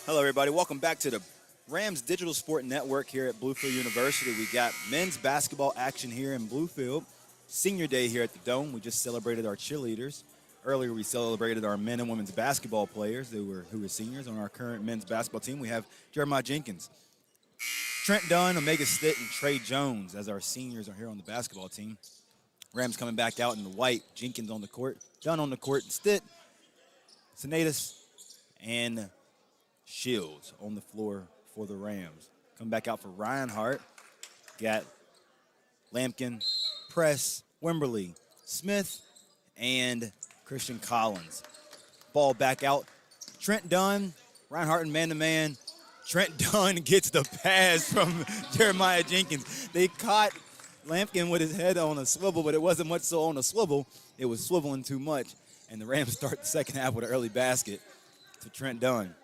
Hello, everybody. Welcome back to the Rams Digital Sport Network here at Bluefield University. We got men's basketball action here in Bluefield. Senior day here at the Dome. We just celebrated our cheerleaders. Earlier, we celebrated our men and women's basketball players who were seniors. On our current men's basketball team, we have Jeremiah Jenkins, Trent Dunn, Omega Stitt, and Trey Jones as our seniors are here on the basketball team. Rams coming back out in the white. Jenkins on the court, Dunn on the court, and Stitt, Sinatus, and Shields on the floor for the Rams. Come back out for Reinhardt. Got Lampkin, Press, Wimberly, Smith, and Christian Collins. Ball back out. Trent Dunn, Reinhardt and man-to-man. Trent Dunn gets the pass from Jeremiah Jenkins. They caught Lampkin with his head on a swivel, but it wasn't much so on a swivel. It was swiveling too much. And the Rams start the second half with an early basket to Trent Dunn.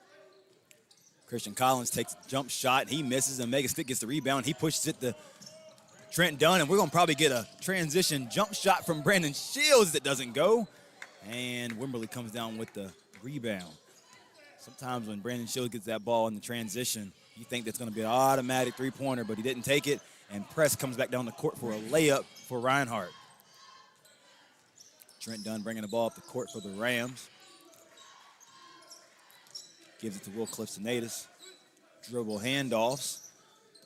Christian Collins takes a jump shot. He misses, and Omega Stitt gets the rebound. He pushes it to Trent Dunn, and we're going to probably get a transition jump shot from Brandon Shields that doesn't go. And Wimberly comes down with the rebound. Sometimes when Brandon Shields gets that ball in the transition, you think that's going to be an automatic three-pointer, but he didn't take it. And Press comes back down the court for a layup for Reinhardt. Trent Dunn bringing the ball up the court for the Rams. Gives it to Will Cliff Sinatus. Dribble handoffs.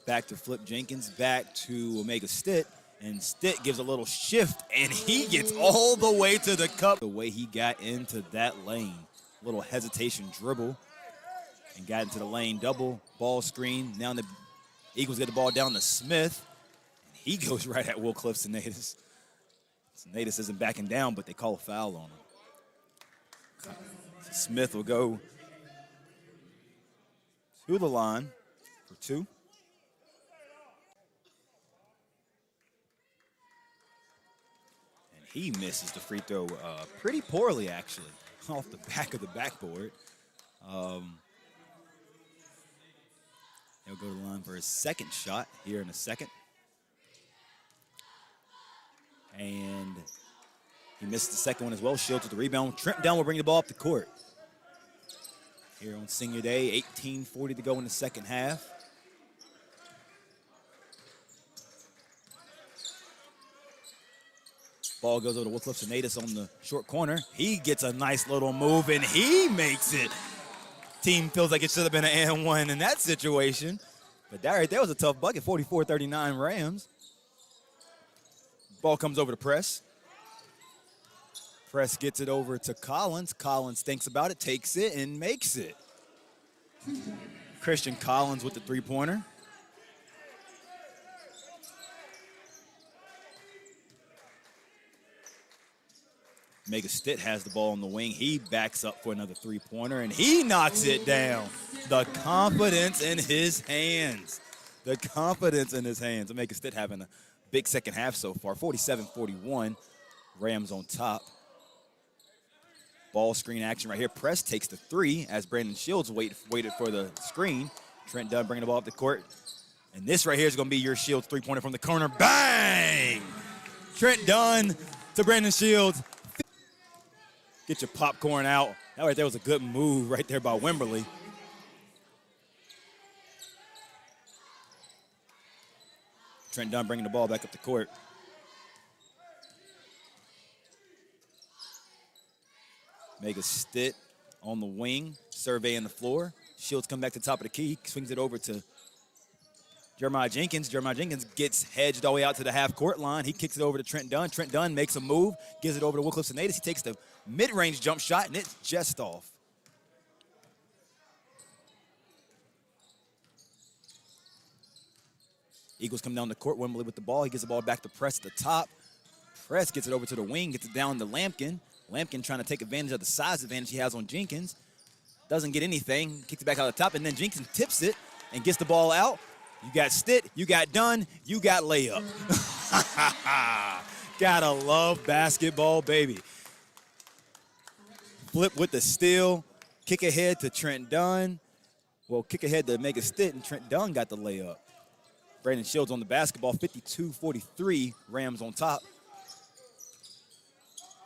Back to Flip Jenkins. Back to Omega Stitt. And Stitt gives a little shift, and he gets all the way to the cup. The way he got into that lane. Little hesitation dribble. And got into the lane. Double ball screen. Now the Eagles get the ball down to Smith. And he goes right at Will Cliff Sinatus. Sinatus isn't backing down, but they call a foul on him. Smith will go to the line for two. And he misses the free throw pretty poorly, actually, off the back of the backboard. He'll go to the line for his second shot here in a second. And he missed the second one as well. Shields with the rebound. Trent Dunn will bring the ball up the court. Here on senior day, 18:40 to go in the second half. Ball goes over to Wycliffe Sinatus on the short corner. He gets a nice little move, and he makes it. Team feels like it should have been an and one in that situation. But that right there was a tough bucket, 44-39 Rams. Ball comes over to Press. Press gets it over to Collins. Collins thinks about it, takes it, and makes it. Christian Collins with the three-pointer. Omega Stitt has the ball on the wing. He backs up for another three-pointer, and he knocks it down. The confidence in his hands. The confidence in his hands. Omega Stitt having a big second half so far, 47-41. Rams on top. Ball screen action right here. Press takes the three as Brandon Shields waited for the screen. Trent Dunn bringing the ball up the court. And this right here is going to be your Shields three-pointer from the corner. Bang! Trent Dunn to Brandon Shields. Get your popcorn out. That right there was a good move right there by Wimberly. Trent Dunn bringing the ball back up the court. Omega Stitt on the wing, surveying the floor. Shields come back to the top of the key, swings it over to Jeremiah Jenkins. Jeremiah Jenkins gets hedged all the way out to the half-court line. He kicks it over to Trent Dunn. Trent Dunn makes a move, gives it over to Wycliffe Sinatus. He takes the mid-range jump shot, and it's just off. Eagles come down the court. Wimberly with the ball. He gets the ball back to Press at the top. Press gets it over to the wing, gets it down to Lampkin. Lampkin trying to take advantage of the size advantage he has on Jenkins. Doesn't get anything. Kicks it back out the top, and then Jenkins tips it and gets the ball out. You got Stitt, you got Dunn, you got layup. Gotta love basketball, baby. Flip with the steal. Kick ahead to Trent Dunn. Well, kick ahead to Omega Stitt, and Trent Dunn got the layup. Brandon Shields on the basketball, 52-43, Rams on top.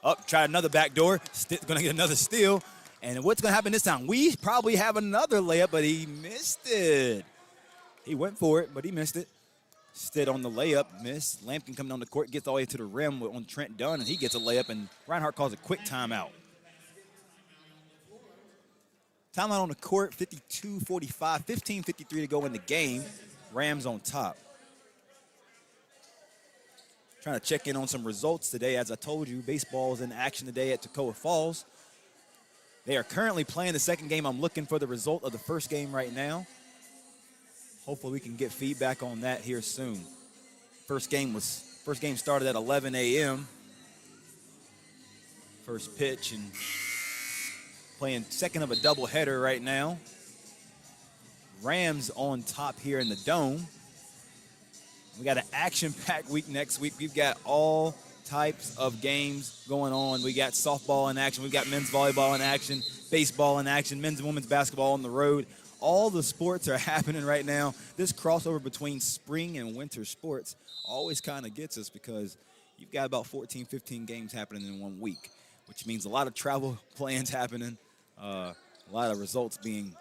Up, try another backdoor. Stitt's gonna get another steal. And what's going to happen this time? We probably have another layup, but he missed it. He went for it, but he missed it. Stitt on the layup, missed. Lampkin coming on the court, gets all the way to the rim on Trent Dunn, and he gets a layup, and Reinhardt calls a quick timeout. Timeout on the court, 52-45, 15:53 to go in the game. Rams on top. Trying to check in on some results today. As I told you, baseball is in action today at Toccoa Falls. They are currently playing the second game. I'm looking for the result of the first game right now. Hopefully we can get feedback on that here soon. First game started at 11 a.m. First pitch, and playing second of a doubleheader right now. Rams on top here in the Dome. We got an action-packed week next week. We've got all types of games going on. We got softball in action. We've got men's volleyball in action, baseball in action, men's and women's basketball on the road. All the sports are happening right now. This crossover between spring and winter sports always kind of gets us because you've got about 14, 15 games happening in 1 week, which means a lot of travel plans happening, a lot of results being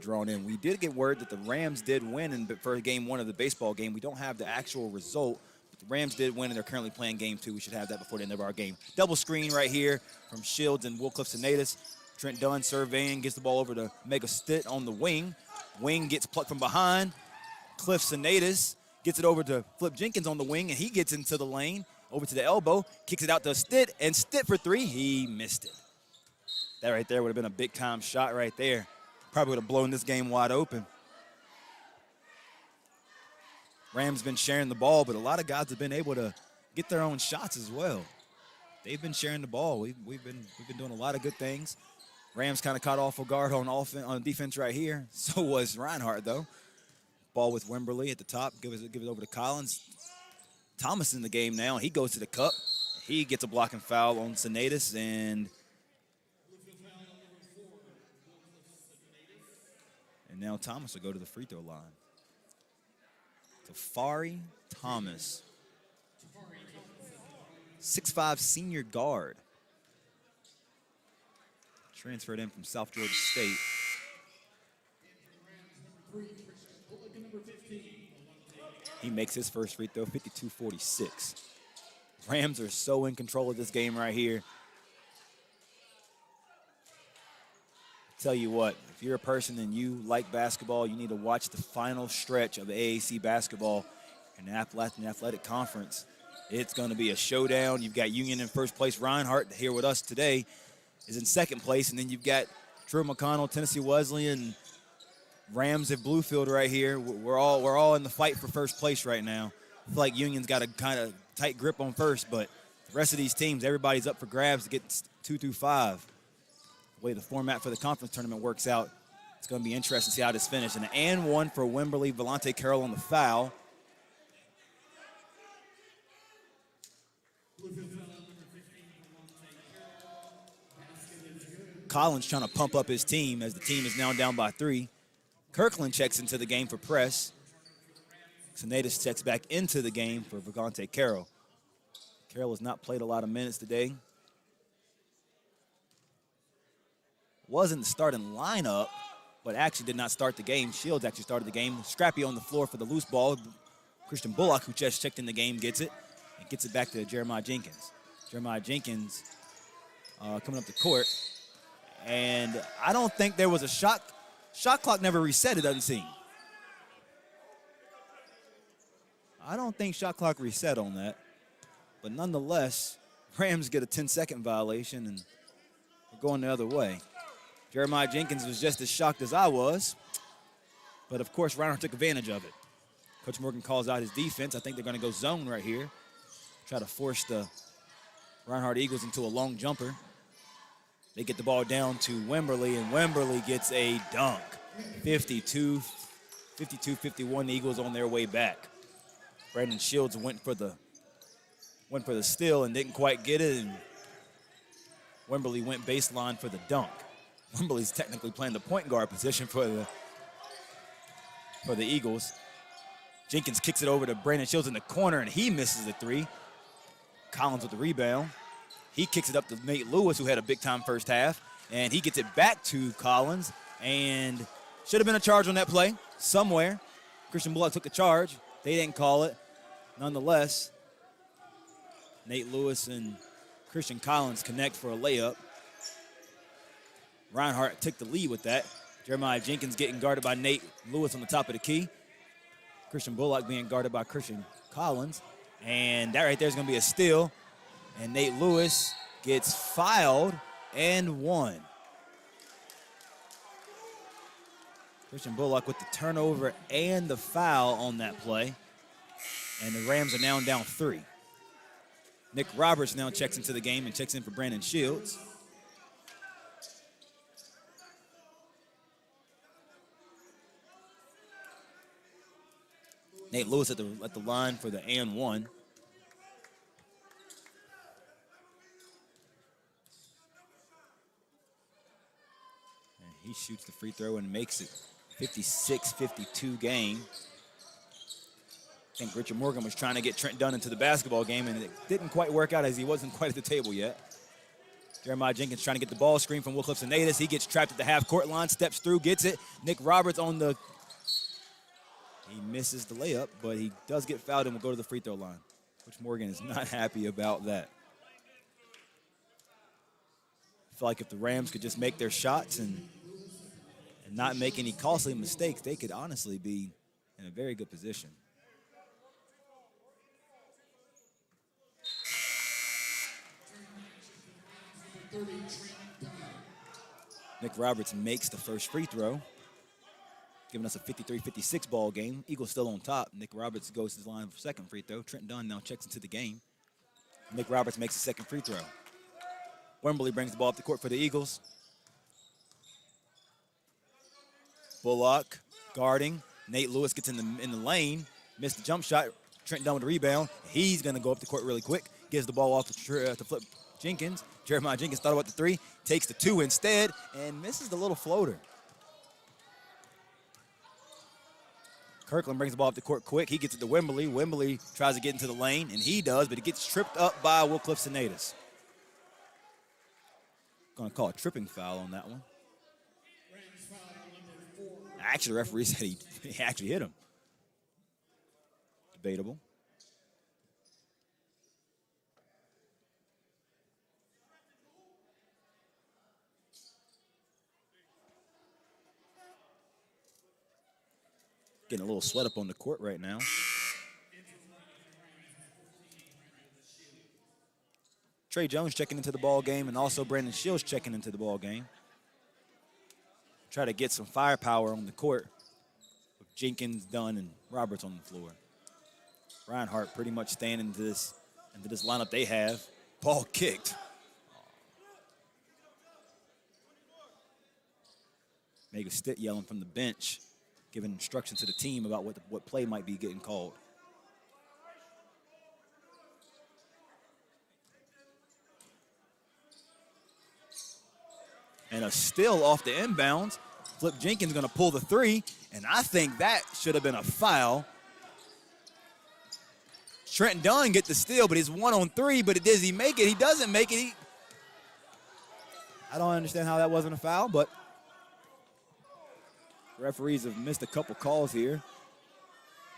drawn in. We did get word that the Rams did win for game one of the baseball game. We don't have the actual result, but the Rams did win, and they're currently playing game two. We should have that before the end of our game. Double screen right here from Shields and Wilcliff Sinatus. Trent Dunn surveying, gets the ball over to Mega Stitt on the wing. Wing gets plucked from behind. Cliff Sinatus gets it over to Flip Jenkins on the wing, and he gets into the lane, over to the elbow, kicks it out to Stitt, and Stitt for three. He missed it. That right there would have been a big-time shot right there. Probably would have blown this game wide open. Rams been sharing the ball, but a lot of guys have been able to get their own shots as well. They've been sharing the ball. We've been doing a lot of good things. Rams kind of caught off guard on defense right here. So was Reinhardt, though. Ball with Wimberly at the top. Give it over to Collins. Thomas in the game now. He goes to the cup. He gets a blocking foul on Sinatus, and now Thomas will go to the free throw line. Tafari Thomas. 6'5" senior guard. Transferred in from South Georgia State. He makes his first free throw, 52-46. Rams are so in control of this game right here. Tell you what, if you're a person and you like basketball, you need to watch the final stretch of the AAC basketball in the athletic conference. It's going to be a showdown. You've got Union in first place. Reinhardt here with us today is in second place, and then you've got Drew McConnell, Tennessee Wesleyan, Rams at Bluefield right here. We're all in the fight for first place right now. I feel like Union's got a kind of tight grip on first, but the rest of these teams, everybody's up for grabs to get 2 through 5. The way the format for the conference tournament works out, it's going to be interesting to see how this finishes. And one for Wimberly. Vellante Carroll on the foul. Collins trying to pump up his team as the team is now down by 3. Kirkland checks into the game for press. Sinatus checks back into the game for Vellante Carroll. Carroll has not played a lot of minutes today. Wasn't the starting lineup, but actually did not start the game. Shields actually started the game. Scrappy on the floor for the loose ball. Christian Bullock, who just checked in the game, gets it. And gets it back to Jeremiah Jenkins. Jeremiah Jenkins coming up the court. And I don't think there was a shot clock never reset, it doesn't seem. I don't think shot clock reset on that. But nonetheless, Rams get a 10-second violation, and we're going the other way. Jeremiah Jenkins was just as shocked as I was. But, of course, Reinhardt took advantage of it. Coach Morgan calls out his defense. I think they're going to go zone right here. Try to force the Reinhardt Eagles into a long jumper. They get the ball down to Wimberly, and Wimberly gets a dunk. 52-51, the Eagles on their way back. Brandon Shields went for the steal and didn't quite get it, and Wimberly went baseline for the dunk. Wimberly's technically playing the point guard position for the Eagles. Jenkins kicks it over to Brandon Shields in the corner, and he misses the three. Collins with the rebound. He kicks it up to Nate Lewis, who had a big-time first half. and he gets it back to Collins, and should have been a charge on that play somewhere. Christian Bullock took the charge. They didn't call it. Nonetheless, Nate Lewis and Christian Collins connect for a layup. Reinhardt took the lead with that. Jeremiah Jenkins getting guarded by Nate Lewis on the top of the key. Christian Bullock being guarded by Christian Collins. And that right there is going to be a steal. And Nate Lewis gets fouled and one. Christian Bullock with the turnover and the foul on that play. And the Rams are now down 3. Nick Roberts now checks into the game and checks in for Brandon Shields. Nate Lewis at the line for the and one. And he shoots the free throw and makes it 56-52 game. I think Richard Morgan was trying to get Trent Dunn into the basketball game, and it didn't quite work out as he wasn't quite at the table yet. Jeremiah Jenkins trying to get the ball screen from Will Clifton-Natus. He gets trapped at the half-court line, steps through, gets it. Nick Roberts on the... He misses the layup, but he does get fouled and will go to the free throw line. Coach Morgan is not happy about that. I feel like if the Rams could just make their shots and not make any costly mistakes, they could honestly be in a very good position. Nick Roberts makes the first free throw, giving us a 53-56 ball game. Eagles still on top. Nick Roberts goes to his line for second free throw. Trent Dunn now checks into the game. Nick Roberts makes the second free throw. Wembley brings the ball up the court for the Eagles. Bullock guarding. Nate Lewis gets in the lane. Missed the jump shot. Trent Dunn with the rebound. He's going to go up the court really quick. Gives the ball off to Flip Jenkins. Jeremiah Jenkins thought about the three. Takes the two instead and misses the little floater. Kirkland brings the ball up the court quick. He gets it to Wembley. Wembley tries to get into the lane, and he does, but he gets tripped up by Will Clifton-Natus. Going to call a tripping foul on that one. Actually, the referee said he actually hit him. Debatable. Getting a little sweat up on the court right now. Trey Jones checking into the ball game, and also Brandon Shields checking into the ball game. Try to get some firepower on the court with Jenkins, Dunn, and Roberts on the floor. Reinhardt pretty much staying into this lineup they have. Ball kicked. Megan Stitt yelling from the bench, giving instructions to the team about what play might be getting called. And a steal off the inbounds. Flip Jenkins going to pull the three, and I think that should have been a foul. Trent Dunn get the steal, but he's 1-on-3, but does he make it? He doesn't make it. I don't understand how that wasn't a foul, but referees have missed a couple calls here.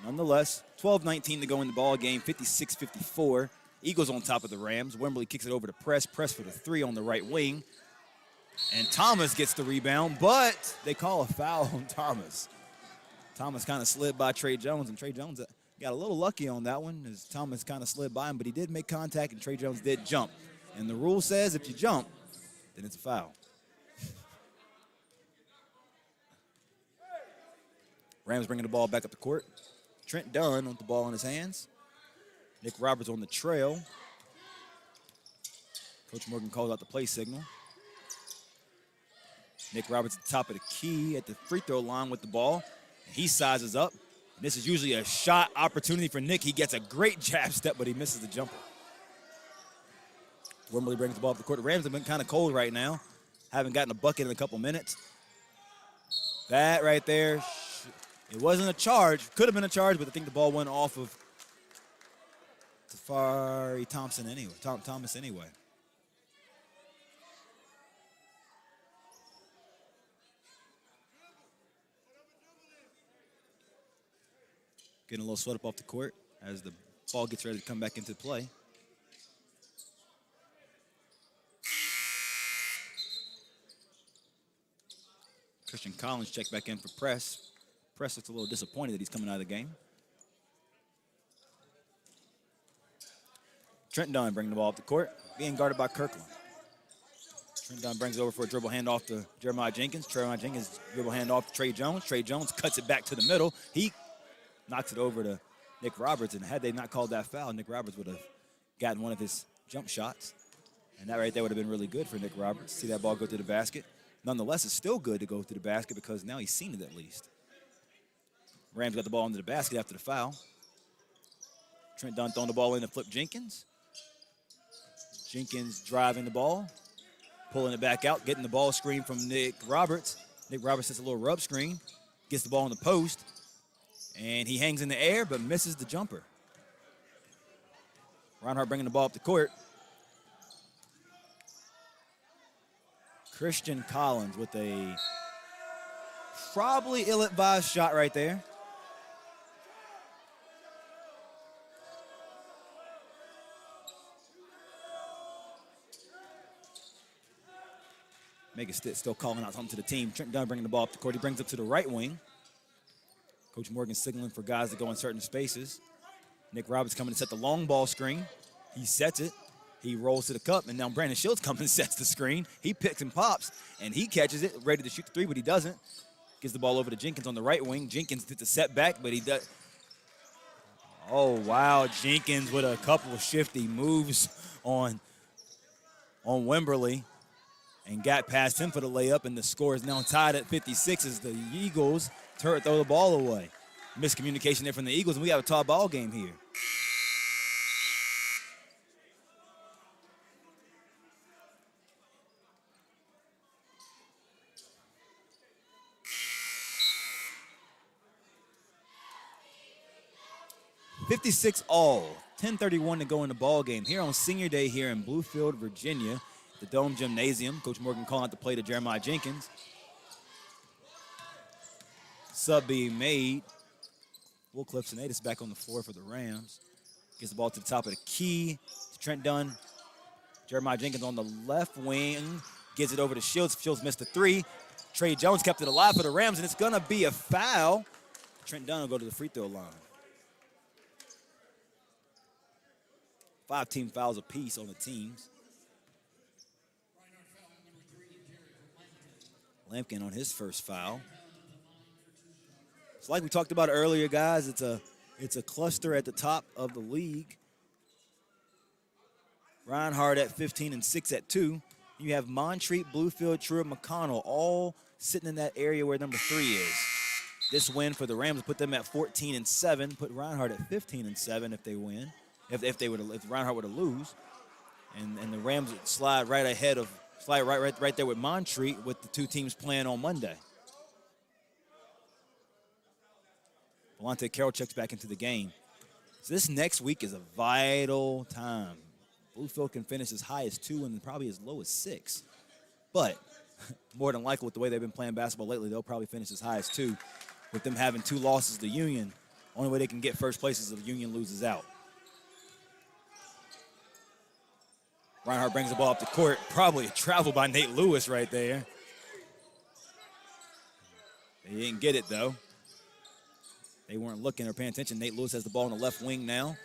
Nonetheless, 12-19 to go in the ball game, 56-54. Eagles on top of the Rams. Wembley kicks it over to Press. Press for the three on the right wing. And Thomas gets the rebound, but they call a foul on Thomas. Thomas kind of slid by Trey Jones, and Trey Jones got a little lucky on that one as Thomas kind of slid by him, but he did make contact, and Trey Jones did jump. And the rule says if you jump, then it's a foul. Rams bringing the ball back up the court. Trent Dunn with the ball in his hands. Nick Roberts on the trail. Coach Morgan calls out the play signal. Nick Roberts at the top of the key at the free throw line with the ball. And he sizes up. And this is usually a shot opportunity for Nick. He gets a great jab step, but he misses the jumper. Wembley brings the ball up the court. The Rams have been kind of cold right now. Haven't gotten a bucket in a couple minutes. That right there, it wasn't a charge. Could have been a charge, but I think the ball went off of Thomas anyway. Getting a little sweat up off the court as the ball gets ready to come back into play. Christian Collins checked back in for Press. Press looks a little disappointed that he's coming out of the game. Trent Dunn bringing the ball up the court, being guarded by Kirkland. Trent Dunn brings it over for a dribble handoff to Jeremiah Jenkins. Jeremiah Jenkins dribble handoff to Trey Jones. Trey Jones cuts it back to the middle. He knocks it over to Nick Roberts, and had they not called that foul, Nick Roberts would have gotten one of his jump shots. And that right there would have been really good for Nick Roberts. See that ball go to the basket. Nonetheless, it's still good to go to the basket because now he's seen it at least. Rams got the ball into the basket after the foul. Trent Dunn throwing the ball in to Flip Jenkins. Jenkins driving the ball, pulling it back out, getting the ball screen from Nick Roberts. Nick Roberts sets a little rub screen, gets the ball in the post, and he hangs in the air but misses the jumper. Reinhardt bringing the ball up the court. Christian Collins with a probably ill-advised shot right there. Megan Stitt still calling out something to the team. Trent Dunn bringing the ball up the court. He brings it to the right wing. Coach Morgan signaling for guys to go in certain spaces. Nick Roberts coming to set the long ball screen. He sets it. He rolls to the cup, and now Brandon Shields comes and sets the screen. He picks and pops, and he catches it, ready to shoot the three, but he doesn't. Gives the ball over to Jenkins on the right wing. Jenkins gets a setback, but he does. Oh, wow, Jenkins with a couple of shifty moves on Wimberly and got past him for the layup, and the score is now tied at 56 as the Eagles throw the ball away. Miscommunication there from the Eagles, and we have a tall ball game here. $56 all, 10:31 to go in the ball game here on Senior Day here in Bluefield, Virginia, the Dome Gymnasium. Coach Morgan calling out the play to Jeremiah Jenkins. Sub being made. Will Clifton-Atis back on the floor for the Rams. Gets the ball to the top of the key. It's Trent Dunn. Jeremiah Jenkins on the left wing. Gives it over to Shields. Shields missed the three. Trey Jones kept it alive for the Rams, and it's going to be a foul. Trent Dunn will go to the free throw line. 5 team fouls apiece on the teams. Lampkin on his first foul. It's like we talked about earlier, guys. It's a cluster at the top of the league. Reinhardt at 15 and 6 at 2. You have Montreat, Bluefield, Truett, McConnell all sitting in that area where number 3 is. This win for the Rams put them at 14 and 7. Put Reinhardt at 15 and 7 if they win. If Reinhardt were to lose, and the Rams would slide right there with Montreat with the two teams playing on Monday. Volante Carroll checks back into the game. So this next week is a vital time. Bluefield can finish as high as 2 and probably as low as 6. But more than likely with the way they've been playing basketball lately, they'll probably finish as high as 2. With them having 2 losses to Union, only way they can get first place is if Union loses out. Reinhardt brings the ball up the court. Probably a travel by Nate Lewis right there. They didn't get it, though. They weren't looking or paying attention. Nate Lewis has the ball on the left wing now.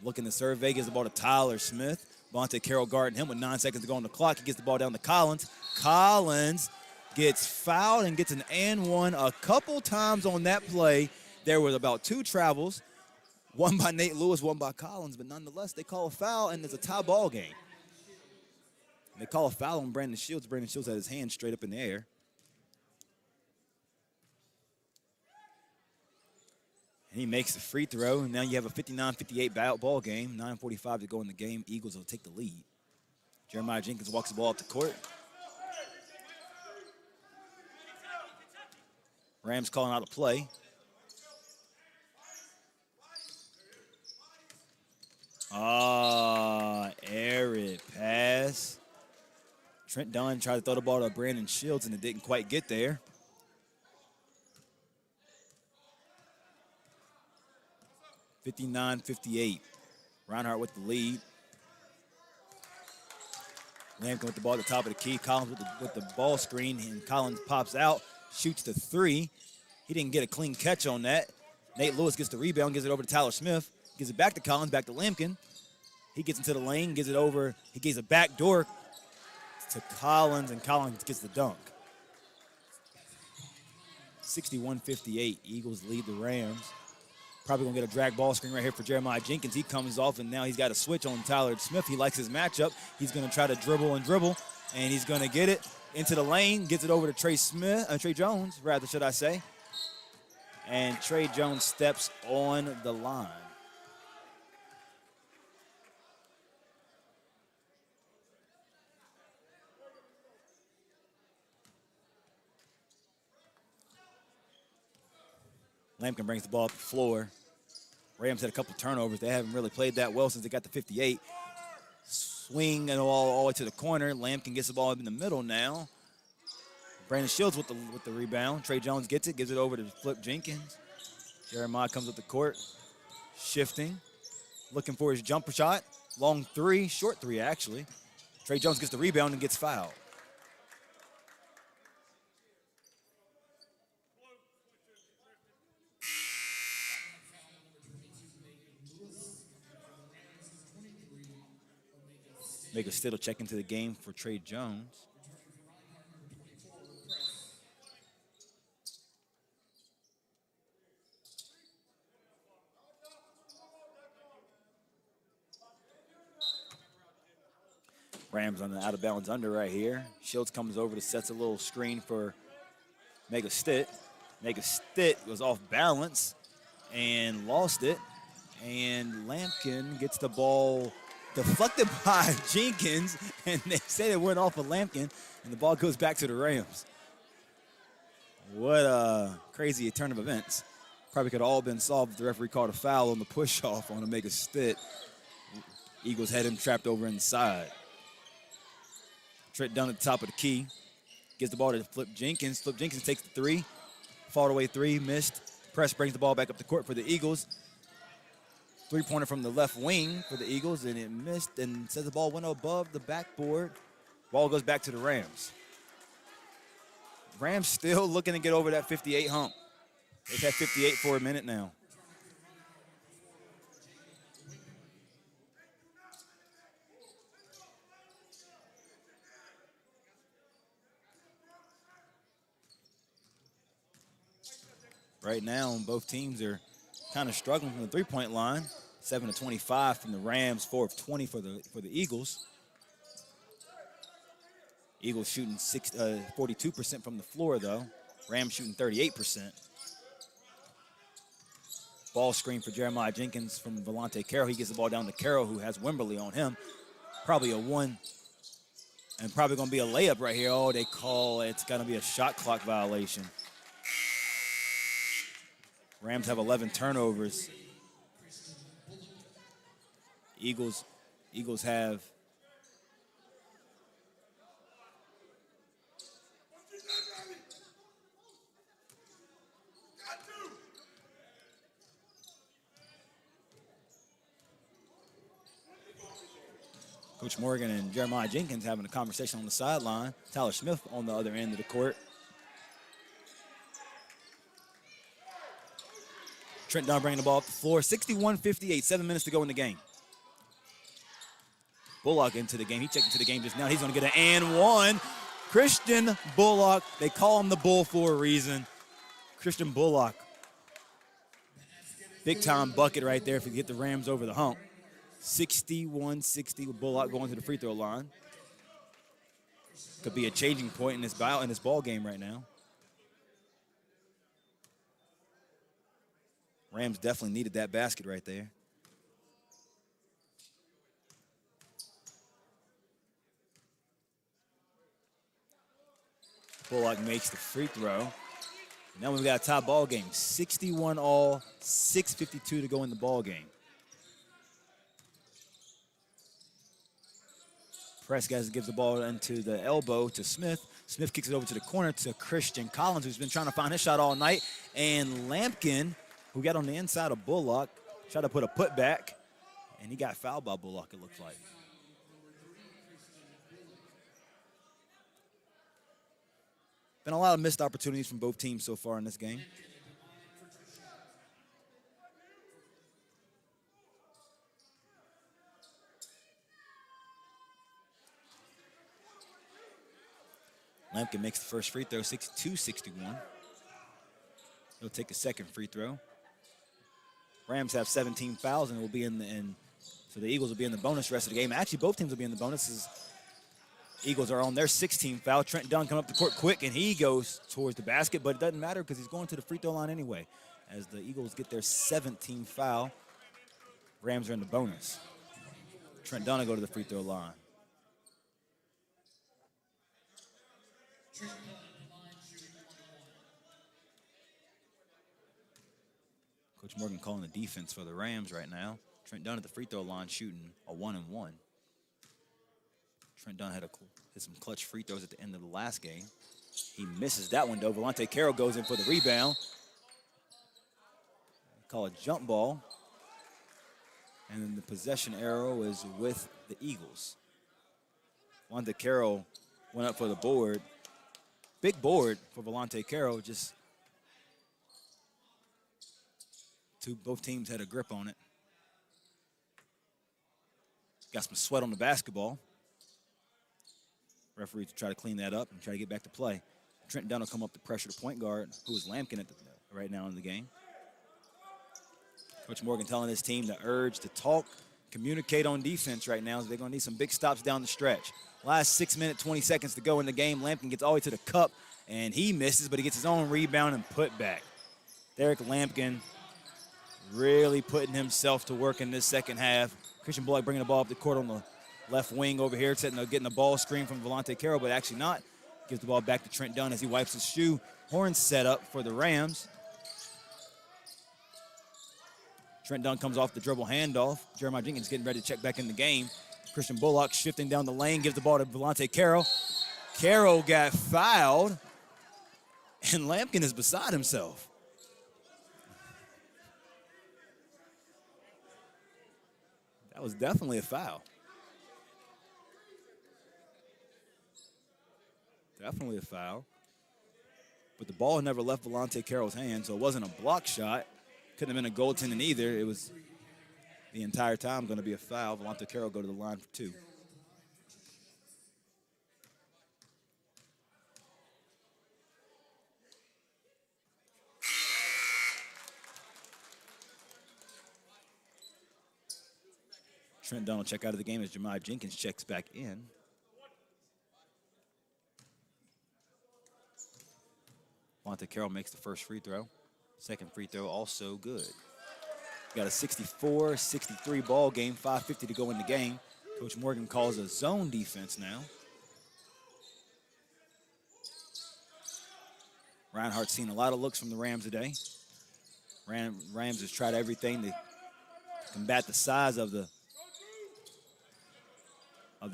Looking to survey, gives the ball to Tyler Smith. Vontae Carroll guarding him with 9 seconds to go on the clock. He gets the ball down to Collins. Collins gets fouled and gets an and one a couple times on that play. There was about 2 travels, one by Nate Lewis, one by Collins, but nonetheless, they call a foul, and it's a tie ball game. They call a foul on Brandon Shields. Brandon Shields had his hand straight up in the air. And he makes the free throw, and now you have a 59-58 ball game. 9:45 to go in the game. Eagles will take the lead. Jeremiah Jenkins walks the ball up the court. Rams calling out a play. Arid pass. Trent Dunn tried to throw the ball to Brandon Shields, and it didn't quite get there. 59-58. Reinhardt with the lead. Lampkin with the ball at the top of the key. Collins with the ball screen, and Collins pops out, shoots the three. He didn't get a clean catch on that. Nate Lewis gets the rebound, gives it over to Tyler Smith, gives it back to Collins, back to Lampkin. He gets into the lane, gives it over. He gives a back door to Collins, and Collins gets the dunk. 61-58, Eagles lead the Rams. Probably gonna get a drag ball screen right here for Jeremiah Jenkins. He comes off, and now he's got a switch on Tyler Smith. He likes his matchup. He's gonna try to dribble, and he's gonna get it into the lane, gets it over to Trey Jones, rather should I say. And Trey Jones steps on the line. Lampkin brings the ball up the floor. Rams had a couple turnovers. They haven't really played that well since they got to 58. Swing and all the way to the corner. Lampkin gets the ball up in the middle now. Brandon Shields with the rebound. Trey Jones gets it, gives it over to Flip Jenkins. Jeremiah comes up the court, shifting, looking for his jumper shot. Long three, short three actually. Trey Jones gets the rebound and gets fouled. Make a Stittle check into the game for Trey Jones. Rams on the out of bounds under right here. Shields comes over to sets a little screen for Mega Stitt. Mega Stitt was off balance and lost it. And Lampkin gets the ball deflected by Jenkins, and they say it went off of Lampkin, and the ball goes back to the Rams. What a crazy turn of events. Probably could have all been solved if the referee called a foul on the push-off on Omega Stitt. Eagles had him trapped over inside. Trent down at the top of the key. Gives the ball to Flip Jenkins. Flip Jenkins takes the three. Fought away three, missed. Press brings the ball back up the court for the Eagles. Three-pointer from the left wing for the Eagles, and it missed, and says the ball went above the backboard. Ball goes back to the Rams. Rams still looking to get over that 58 hump. They've had 58 for a minute now. Right now, both teams are kind of struggling from the three-point line. 7-25 from the Rams, 4 of 20 for the Eagles. Eagles shooting 42% from the floor, though. Rams shooting 38%. Ball screen for Jeremiah Jenkins from Volante Carroll. He gets the ball down to Carroll, who has Wimberly on him. Probably a one, and probably going to be a layup right here. Oh, they call it's going to be a shot clock violation. Rams have 11 turnovers. Eagles have Coach Morgan and Jeremiah Jenkins having a conversation on the sideline. Tyler Smith on the other end of the court. Trent Dunn bringing the ball up the floor. 61-58, 7 minutes to go in the game. Bullock into the game. He checked into the game just now. He's going to get an and one. Christian Bullock. They call him the Bull for a reason. Christian Bullock. Big-time bucket right there if you get the Rams over the hump. 61-60 with Bullock going to the free throw line. Could be a changing point in this ball game right now. Rams definitely needed that basket right there. Bullock makes the free throw. Now we've got a tie ball game. 61 all, 6:52 to go in the ball game. Press gives the ball into the elbow to Smith. Smith kicks it over to the corner to Christian Collins, who's been trying to find his shot all night. And Lampkin, who got on the inside of Bullock, Tried to put a putback, and he got fouled by Bullock, it looks like. Been a lot of missed opportunities from both teams so far in this game. Lampkin makes the first free throw, 62-61. He'll take a second free throw. Rams have 17 fouls, and will be so the Eagles will be in the bonus rest of the game. Actually, both teams will be in the bonuses. Eagles are on their 16th foul. Trent Dunn coming up the court quick, and he goes towards the basket, but it doesn't matter because he's going to the free throw line anyway. As the Eagles get their 17th foul, Rams are in the bonus. Trent Dunn will go to the free throw line. Coach Morgan calling the defense for the Rams right now. Trent Dunn at the free throw line shooting a 1-and-1. Trent Dunn had some clutch free throws at the end of the last game. He misses that one, though. Volante Carroll goes in for the rebound. Call a jump ball. And then the possession arrow is with the Eagles. Volante Carroll went up for the board. Big board for Volante Carroll. Just both teams had a grip on it. Got some sweat on the basketball. Referee to try to clean that up and try to get back to play. Trent Dunn will come up to pressure the point guard, who is Lampkin right now in the game. Coach Morgan telling his team the urge to talk, communicate on defense right now. They're going to need some big stops down the stretch. Last 6 minutes, 20 seconds to go in the game. Lampkin gets all the way to the cup, and he misses, but he gets his own rebound and put back. Derek Lampkin really putting himself to work in this second half. Christian Bullock bringing the ball up the court on the left wing over here, getting the ball screen from Volante Carroll, but actually not. Gives the ball back to Trent Dunn as he wipes his shoe. Horn set up for the Rams. Trent Dunn comes off the dribble handoff. Jeremiah Jenkins getting ready to check back in the game. Christian Bullock shifting down the lane, gives the ball to Volante Carroll. Carroll got fouled, and Lampkin is beside himself. That was definitely a foul. Definitely a foul. But the ball never left Volante Carroll's hand, so it wasn't a block shot. Couldn't have been a goaltending either. It was the entire time going to be a foul. Volante Carroll go to the line for two. Trent Dunn will check out of the game as Jeremiah Jenkins checks back in. Volante Carroll makes the first free throw. Second free throw also good. Got a 64-63 ball game, 5:50 to go in the game. Coach Morgan calls a zone defense now. Reinhardt's seen a lot of looks from the Rams today. Rams has tried everything to combat the size of the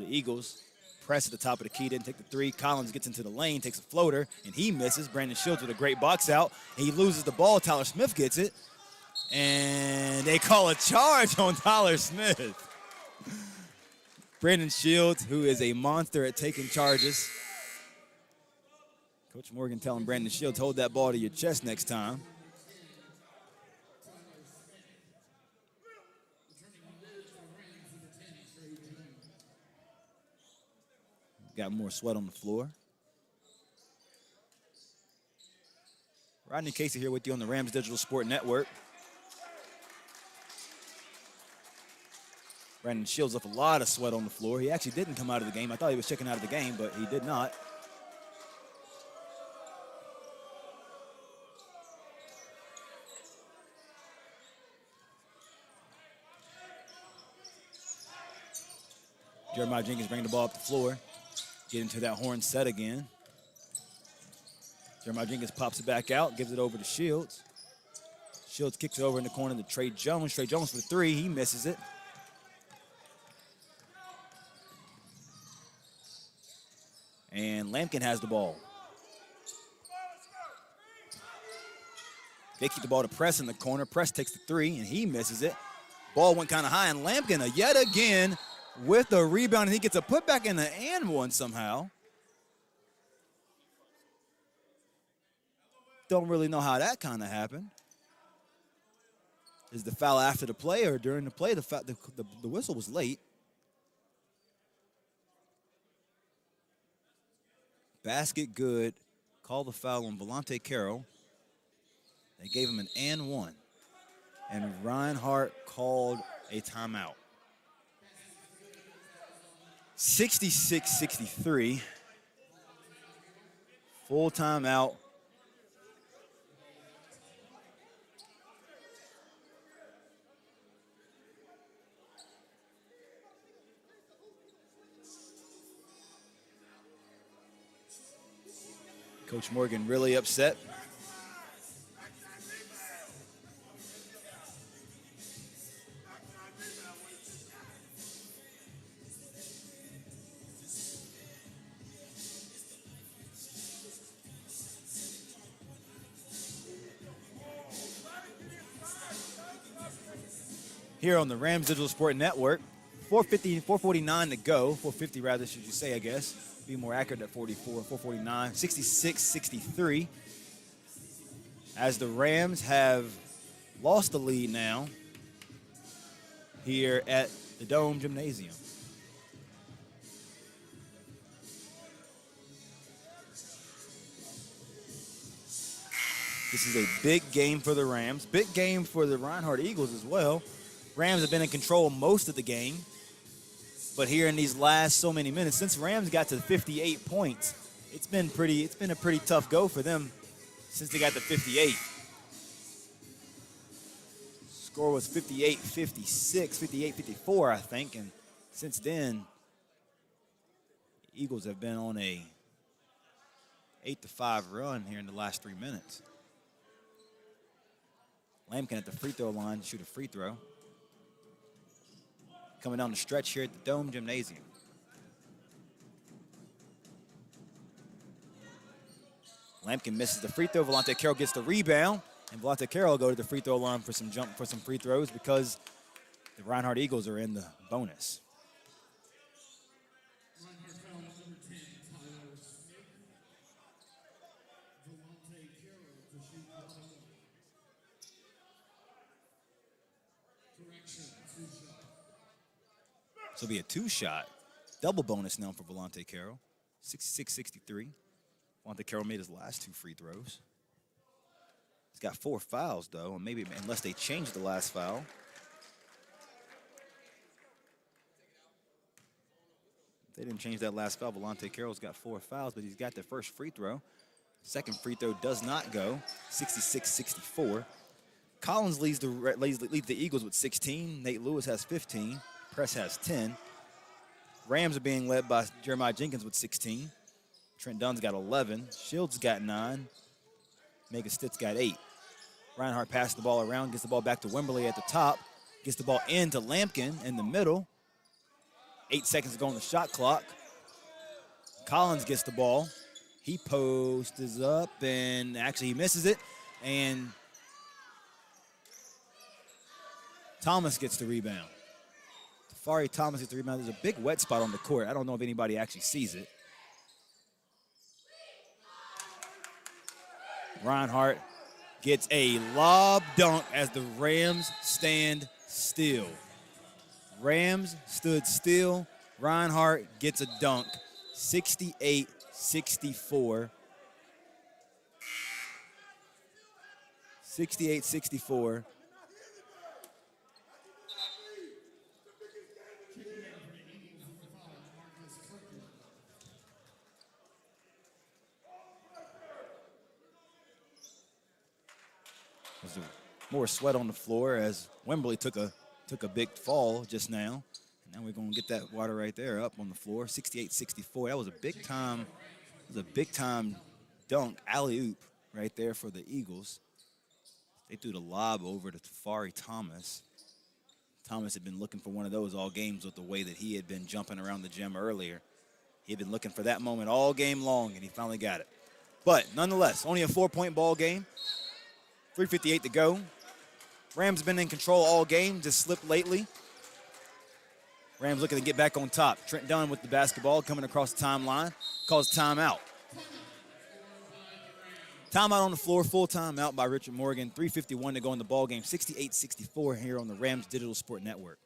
Eagles. Press at the top of the key, didn't take the three. Collins gets into the lane, takes a floater, and he misses. Brandon Shields with a great box out. He loses the ball. Tyler Smith gets it. And they call a charge on Tyler Smith. Brandon Shields, who is a monster at taking charges. Coach Morgan telling Brandon Shields, hold that ball to your chest next time. Got more sweat on the floor. Rodney Casey here with you on the Rams Digital Sport Network. Brandon Shields left a lot of sweat on the floor. He actually didn't come out of the game. I thought he was checking out of the game, but he did not. Jeremiah Jenkins bringing the ball up the floor. Get into that horn set again. Jeremiah Jenkins pops it back out, gives it over to Shields. Shields kicks it over in the corner to Trey Jones. Trey Jones for three, he misses it. And Lampkin has the ball. They keep the ball to Press in the corner. Press takes the three, and he misses it. Ball went kind of high, and Lampkin yet again with the rebound, and he gets a putback in the and one somehow. Don't really know how that kind of happened. Is the foul after the play or during the play? The whistle was late. Basket good. Call the foul on Volante Carroll. They gave him an and one. And Reinhardt called a timeout. 66-63. Full timeout. Coach Morgan really upset. Here on the Rams Digital Sport Network, 4:49 to go. 4:50 rather, should you say, I guess. Be more accurate at 44, 4:49, 66-63. As the Rams have lost the lead now here at the Dome Gymnasium. This is a big game for the Rams. Big game for the Reinhardt Eagles as well. Rams have been in control most of the game. But here in these last so many minutes, since Rams got to 58 points, it's been a pretty tough go for them since they got to 58. Score was 58-56, 58-54, I think. And since then, the Eagles have been on a 8-5 run here in the last 3 minutes. Lampkin at the free throw line to shoot a free throw. Coming down the stretch here at the Dome Gymnasium. Lampkin misses the free throw. Volante Carroll gets the rebound. And Volante Carroll will go to the free throw line for some free throws because the Reinhardt Eagles are in the bonus. So it'll be a two-shot. Double bonus now for Volante Carroll. 66-63. Volante Carroll made his last two free throws. He's got 4 fouls, though, and maybe unless they change the last foul. If they didn't change that last foul, Volante Carroll's got 4 fouls, but he's got the first free throw. Second free throw does not go. 66-64. Collins leads the Eagles with 16. Nate Lewis has 15. Press has 10. Rams are being led by Jeremiah Jenkins with 16. Trent Dunn's got 11. Shields got 9. Megan Stitz got 8. Reinhardt passes the ball around, gets the ball back to Wimberly at the top, gets the ball into Lampkin in the middle. 8 seconds to go on the shot clock. Collins gets the ball. He posts up, and actually he misses it. And Thomas gets the rebound. Tafari Thomas gets the rebound. There's a big wet spot on the court. I don't know if anybody actually sees it. Reinhardt gets a lob dunk as the Rams stand still. Rams stood still. Reinhardt gets a dunk. 68-64. 68-64. There's more sweat on the floor as Wembley took a big fall just now. And now we're going to get that water right there up on the floor. 68-64. That was a big time dunk, alley-oop right there for the Eagles. They threw the lob over to Tafari Thomas. Thomas had been looking for one of those all games with the way that he had been jumping around the gym earlier. He had been looking for that moment all game long, and he finally got it. But nonetheless, only a 4-point ball game. 3:58 to go. Rams been in control all game, just slipped lately. Rams looking to get back on top. Trent Dunn with the basketball coming across the timeline, calls timeout. Timeout on the floor, full timeout by Richard Morgan. 3:51 to go in the ball game. 68-64 here on the Rams Digital Sport Network.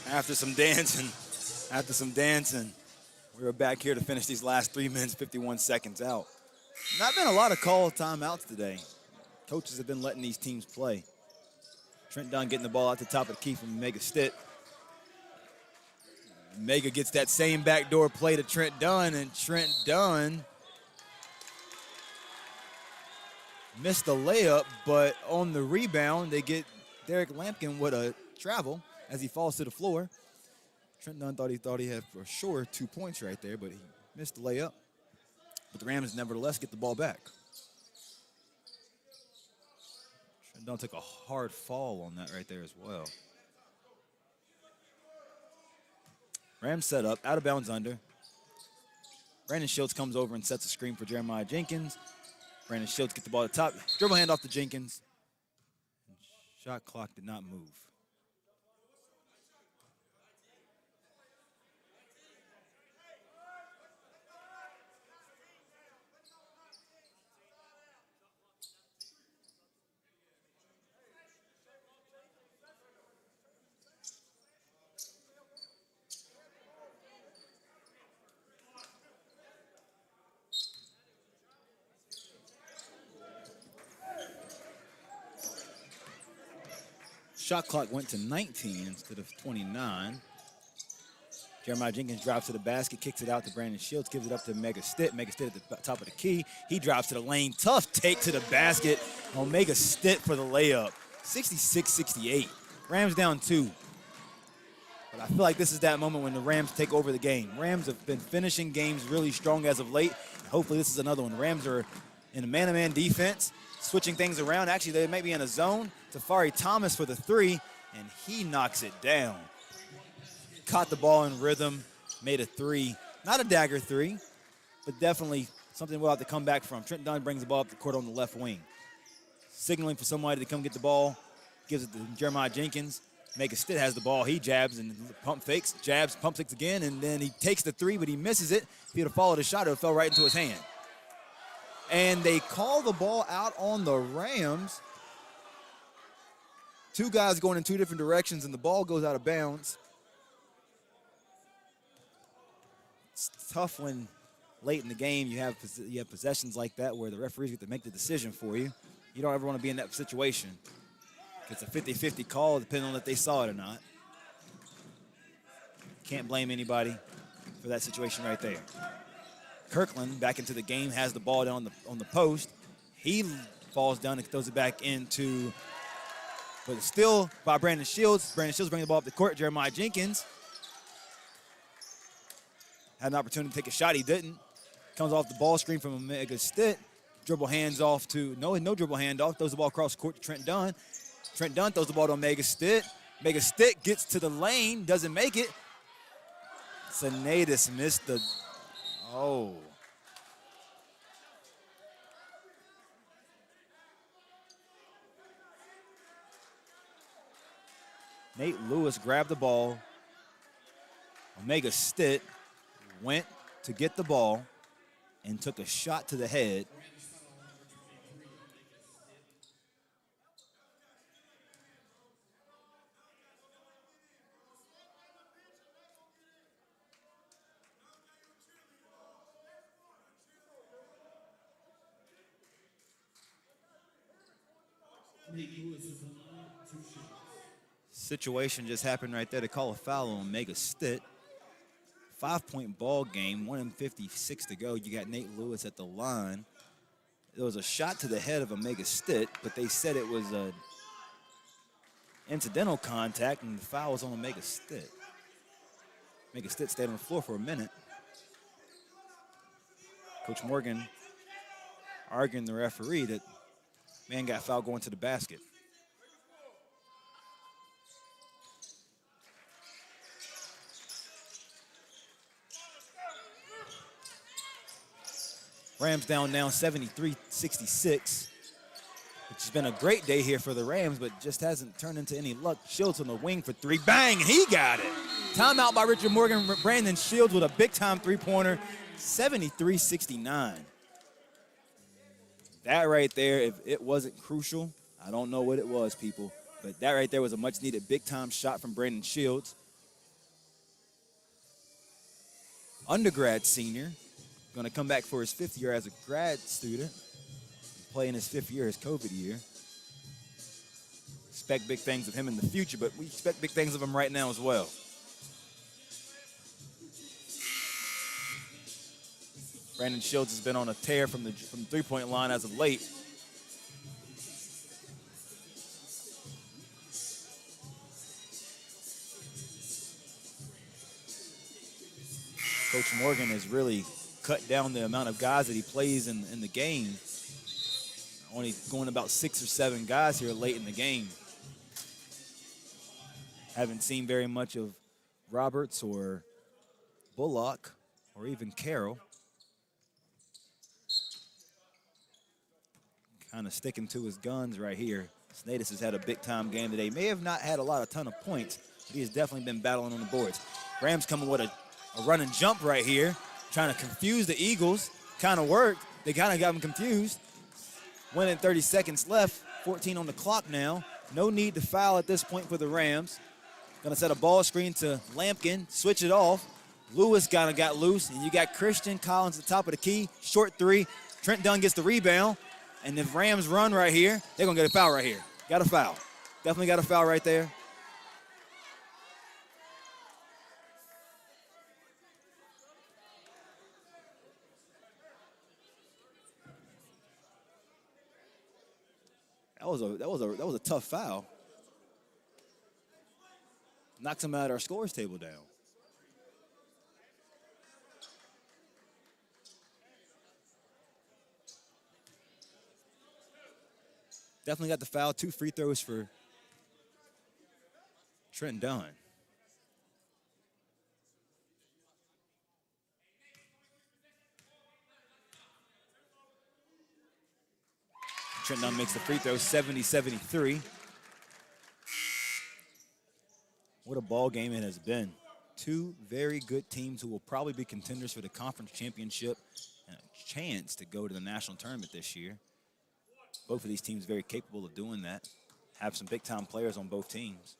After some dancing, we're back here to finish these last 3 minutes, 51 seconds out. Not been a lot of called timeouts today. Coaches have been letting these teams play. Trent Dunn getting the ball out the top of the key from Mega Stitt. Mega gets that same backdoor play to Trent Dunn, and Trent Dunn missed the layup, but on the rebound, they get Derek Lampkin with a travel as he falls to the floor. Trent Dunn thought he had for sure 2 points right there, but he missed the layup. But the Rams nevertheless get the ball back. Trent Dunn took a hard fall on that right there as well. Rams set up, out of bounds under. Brandon Schultz comes over and sets a screen for Jeremiah Jenkins. Brandon Schultz gets the ball at the top, dribble hand off to Jenkins. Shot clock did not move. Shot clock went to 19 instead of 29. Jeremiah Jenkins drives to the basket, kicks it out to Brandon Schultz, gives it up to Mega Stitt. Mega Stitt at the top of the key. He drives to the lane. Tough take to the basket on Mega Stitt for the layup. 66-68. Rams down 2. But I feel like this is that moment when the Rams take over the game. Rams have been finishing games really strong as of late. Hopefully this is another one. The Rams are in a man-to-man defense, switching things around. Actually, they may be in a zone. Tafari Thomas for the 3, and he knocks it down. Caught the ball in rhythm, made a 3. Not a dagger 3, but definitely something we'll have to come back from. Trent Dunn brings the ball up the court on the left wing. Signaling for somebody to come get the ball, gives it to Jeremiah Jenkins. Mega Stitt has the ball. He jabs and pump fakes, jabs, pump fakes again, and then he takes the 3, but he misses it. If he would have followed his shot, it fell right into his hand. And they call the ball out on the Rams. 2 guys going in 2 different directions, and the ball goes out of bounds. It's tough when late in the game you have possessions like that where the referees get to make the decision for you. You don't ever want to be in that situation. It's a 50-50 call depending on if they saw it or not. Can't blame anybody for that situation right there. Kirkland back into the game, has the ball down on the post. He falls down and throws it back into, but it's still by Brandon Schultz. Brandon Schultz brings the ball up the court. Jeremiah Jenkins had an opportunity to take a shot. He didn't. Comes off the ball screen from Mega Stitt. Dribble hands off to, no dribble hand off. Throws the ball across the court to Trent Dunn. Trent Dunn throws the ball to Mega Stitt. Mega Stitt gets to the lane, doesn't make it. Sinatus missed the, oh. Nate Lewis grabbed the ball. Omega Stitt went to get the ball and took a shot to the head. Situation just happened right there to call a foul on Omega Stitt. 5-point ball game, 1:56 to go. You got Nate Lewis at the line. There was a shot to the head of Omega Stitt, but they said it was an incidental contact, and the foul was on Omega Stitt. Omega Stitt stayed on the floor for a minute. Coach Morgan arguing the referee that man got fouled going to the basket. Rams down now 73-66. It's been a great day here for the Rams, but just hasn't turned into any luck. Shields on the wing for three. Bang, and he got it. Timeout by Richard Morgan. Brandon Shields with a big-time three-pointer, 73-69. That right there, if it wasn't crucial, I don't know what it was, people. But that right there was a much-needed big-time shot from Brandon Shields. Undergrad senior. Going to come back for his 5th year as a grad student, playing his 5th year, his COVID year. Expect big things of him in the future, but we expect big things of him right now as well. Brandon Shields has been on a tear from the three-point line as of late. Coach Morgan has really cut down the amount of guys that he plays in the game. Only going about 6 or 7 guys here late in the game. Haven't seen very much of Roberts or Bullock or even Carroll. Kind of sticking to his guns right here. Snatus has had a big-time game today. May have not had a ton of points, but he has definitely been battling on the boards. Rams coming with a run and jump right here, trying to confuse the Eagles. Kind of worked. They kind of got them confused. 1:30 seconds left, 14 on the clock now. No need to foul at this point for the Rams. Gonna set a ball screen to Lampkin, switch it off. Lewis kind of got loose, and you got Christian Collins at the top of the key. Short three. Trent Dunn gets the rebound, and the Rams run right here. They're gonna get a foul right here. Got a foul. Definitely got a foul right there. That was a tough foul. Knocks him out of our scores table down. Definitely got the foul. 2 free throws for Trent Dunn. Trent Dunn makes the free throw, 70-73. What a ball game it has been. 2 very good teams who will probably be contenders for the conference championship and a chance to go to the national tournament this year. Both of these teams very capable of doing that. Have some big-time players on both teams.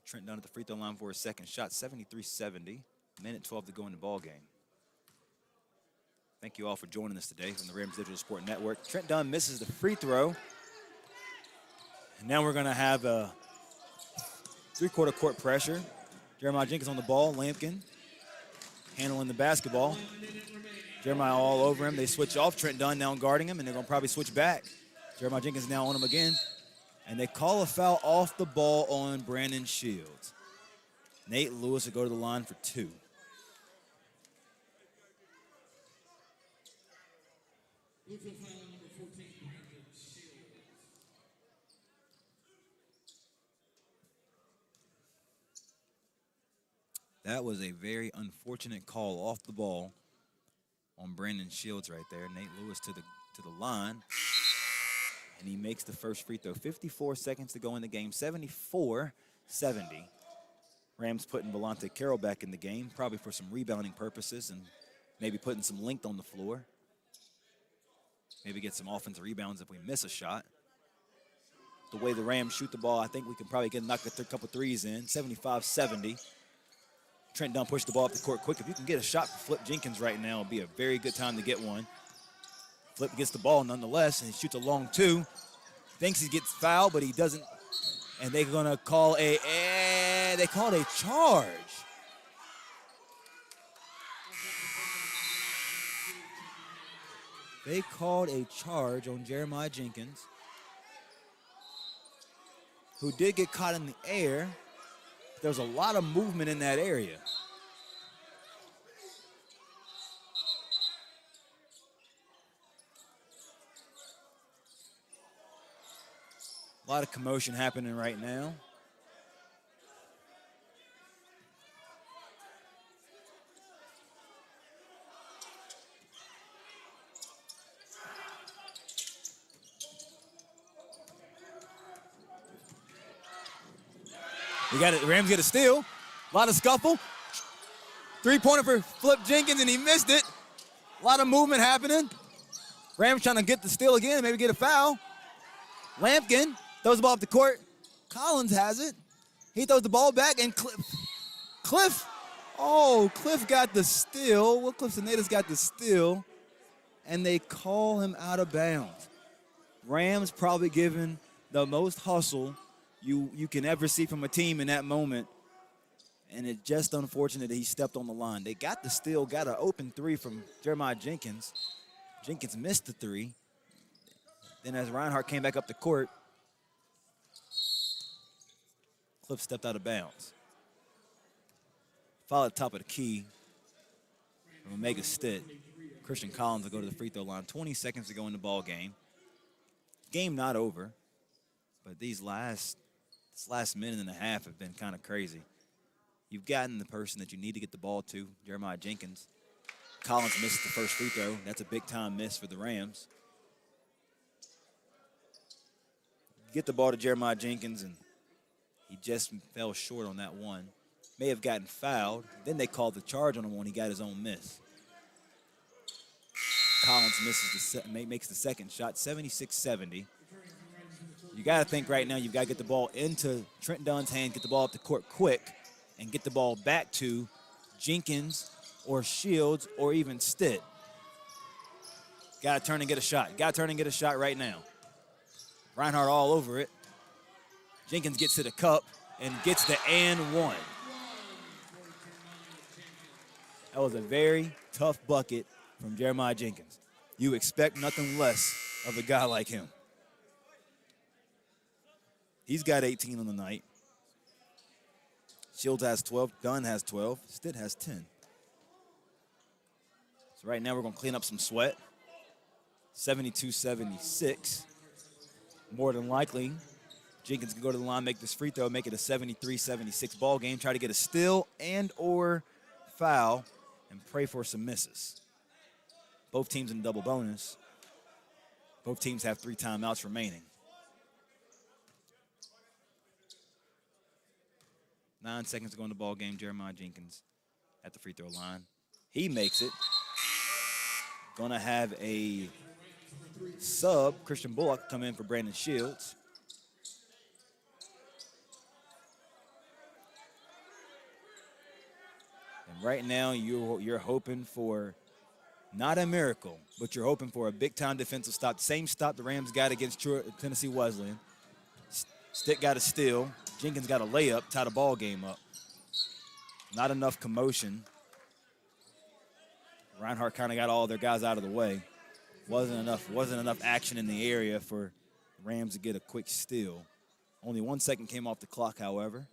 Trent Dunn at the free throw line for his second shot, 73-70. Minute 12 to go in the ball game. Thank you all for joining us today on the Rams Digital Sport Network. Trent Dunn misses the free throw. And now we're going to have a 3-quarter court pressure. Jeremiah Jenkins on the ball. Lampkin handling the basketball. Jeremiah all over him. They switch off. Trent Dunn now guarding him, and they're going to probably switch back. Jeremiah Jenkins now on him again. And they call a foul off the ball on Brandon Shields. Nate Lewis will go to the line for 2. That was a very unfortunate call off the ball on Brandon Shields right there. Nate Lewis to the line. and he makes the first free throw. 54 seconds to go in the game, 74-70. Rams putting Volante Carroll back in the game, probably for some rebounding purposes and maybe putting some length on the floor. Maybe get some offensive rebounds if we miss a shot. The way the Rams shoot the ball, I think we can probably knock a couple threes in. 75-70. Trent Dunn pushed the ball up the court quick. If you can get a shot for Flip Jenkins right now, it'll be a very good time to get one. Flip gets the ball nonetheless, and he shoots a long two. Thinks he gets fouled, but he doesn't. And they're gonna call they called a charge. They called a charge on Jeremiah Jenkins, who did get caught in the air. There's a lot of movement in that area. A lot of commotion happening right now. We got it. Rams get a steal. A lot of scuffle. Three-pointer for Flip Jenkins, and he missed it. A lot of movement happening. Rams trying to get the steal again, maybe get a foul. Lampkin throws the ball up the court. Collins has it. He throws the ball back, and Cliff got the steal. Will Cliff Senatus got the steal, and they call him out of bounds. Rams probably giving the most hustle you can ever see from a team in that moment. And it's just unfortunate that he stepped on the line. They got the steal, got an open three from Jeremiah Jenkins. Jenkins missed the three. Then as Reinhardt came back up the court, Cliff stepped out of bounds. Foul at the top of the key from Omega Stitt. Christian Collins will go to the free throw line. 20 seconds to go in the ball game. Game not over, but this last minute and a half have been kind of crazy. You've gotten the person that you need to get the ball to, Jeremiah Jenkins. Collins missed the first free throw. That's a big-time miss for the Rams. Get the ball to Jeremiah Jenkins, and he just fell short on that one. May have gotten fouled. Then they called the charge on him when he got his own miss. Collins makes the second shot, 76-70. You got to think right now you've got to get the ball into Trent Dunn's hand, get the ball up the court quick, and get the ball back to Jenkins or Shields or even Stitt. Got to turn and get a shot. Got to turn and get a shot right now. Reinhardt all over it. Jenkins gets to the cup and gets the and one. That was a very tough bucket from Jeremiah Jenkins. You expect nothing less of a guy like him. He's got 18 on the night. Shields has 12. Dunn has 12. Stitt has 10. So right now we're going to clean up some sweat. 72-76. More than likely, Jenkins can go to the line, make this free throw, make it a 73-76 ball game, try to get a steal and or foul, and pray for some misses. Both teams in double bonus. Both teams have 3 timeouts remaining. 9 seconds to go in the ball game. Jeremiah Jenkins at the free throw line. He makes it. Gonna have a sub, Christian Bullock, come in for Brandon Shields. And right now you're hoping for not a miracle, but you're hoping for a big-time defensive stop. Same stop the Rams got against Tennessee Wesleyan. Stitt got a steal. Jenkins got a layup, tied the ball game up. Not enough commotion. Reinhardt kind of got all their guys out of the way. Wasn't enough action in the area for the Rams to get a quick steal. Only 1 second came off the clock, however.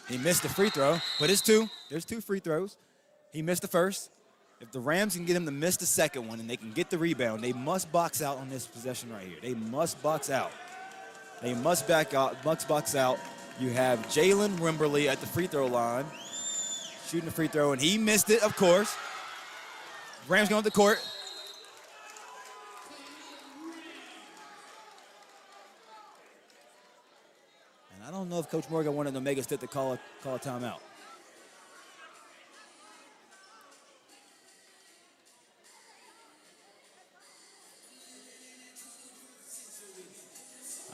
He missed the free throw, but it's 2. There's 2 free throws. He missed the first. If the Rams can get him to miss the second one and they can get the rebound, they must box out on this possession right here. They must box out. They must box out. You have Jalen Wimberly at the free throw line, shooting the free throw, and he missed it, of course. Rams going to the court. And I don't know if Coach Morgan wanted Omega State to call a timeout.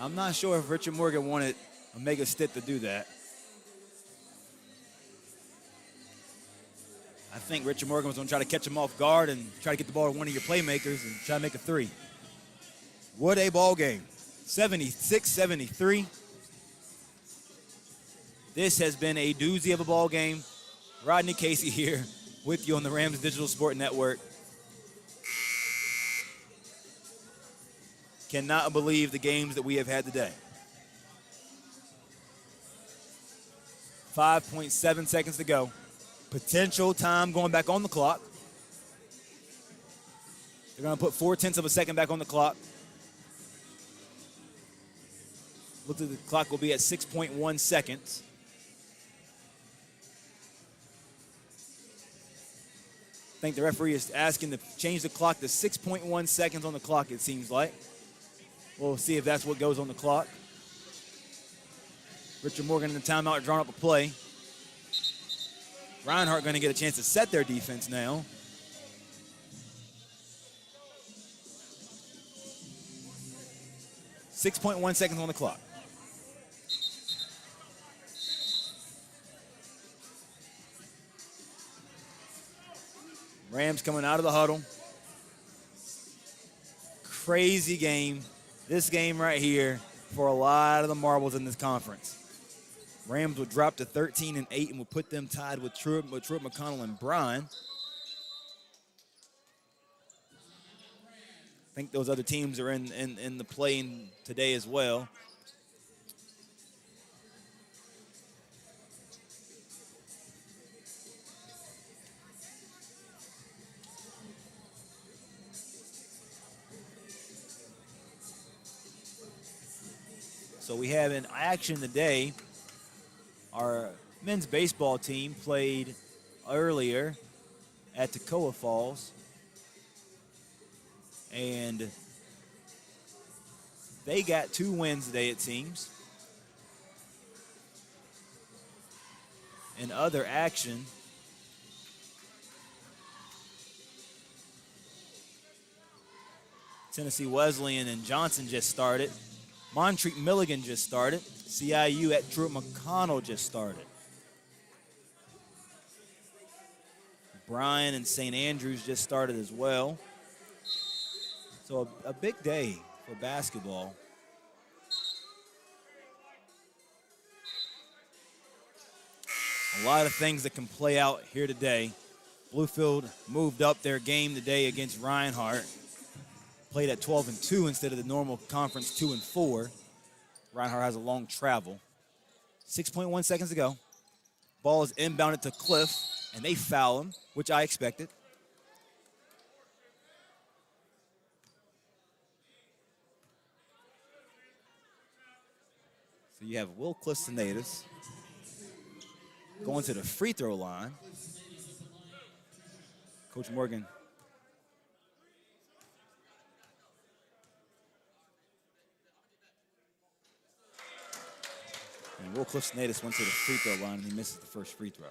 I'm not sure if Richard Morgan wanted Omega Stitt to do that. I think Richard Morgan was going to try to catch him off guard and try to get the ball to one of your playmakers and try to make a three. What a ball game. 76-73. This has been a doozy of a ball game. Rodney Casey here with you on the Rams Digital Sport Network. Cannot believe the games that we have had today. 5.7 seconds to go. Potential time going back on the clock. They're going to put 0.4 of a second back on the clock. Looks like the clock will be at 6.1 seconds. I think the referee is asking to change the clock to 6.1 seconds on the clock, it seems like. We'll see if that's what goes on the clock. Richard Morgan in the timeout drawing up a play. Reinhardt going to get a chance to set their defense now. .1 seconds on the clock. Rams coming out of the huddle. Crazy game. This game right here for a lot of the marbles in this conference. Rams would drop to 13-8 and would put them tied with Truett McConnell and Bryan. I think those other teams are in the play today as well. So we have in action today, our men's baseball team played earlier at Toccoa Falls. And they got 2 wins today, it seems. In other action, Tennessee Wesleyan and Johnson just started. Montreat Milligan just started. CIU at Truett McConnell just started. Bryan and St. Andrews just started as well. So a big day for basketball. A lot of things that can play out here today. Bluefield moved up their game today against Reinhardt. Played at 12-2 instead of the normal conference 2-4. Reinhardt has a long travel. 6.1 seconds to go. Ball is inbounded to Cliff, and they foul him, which I expected. So you have Will Clistinatus going to the free throw line. Coach Morgan. And Will Clistinatus went to the free throw line and he misses the first free throw.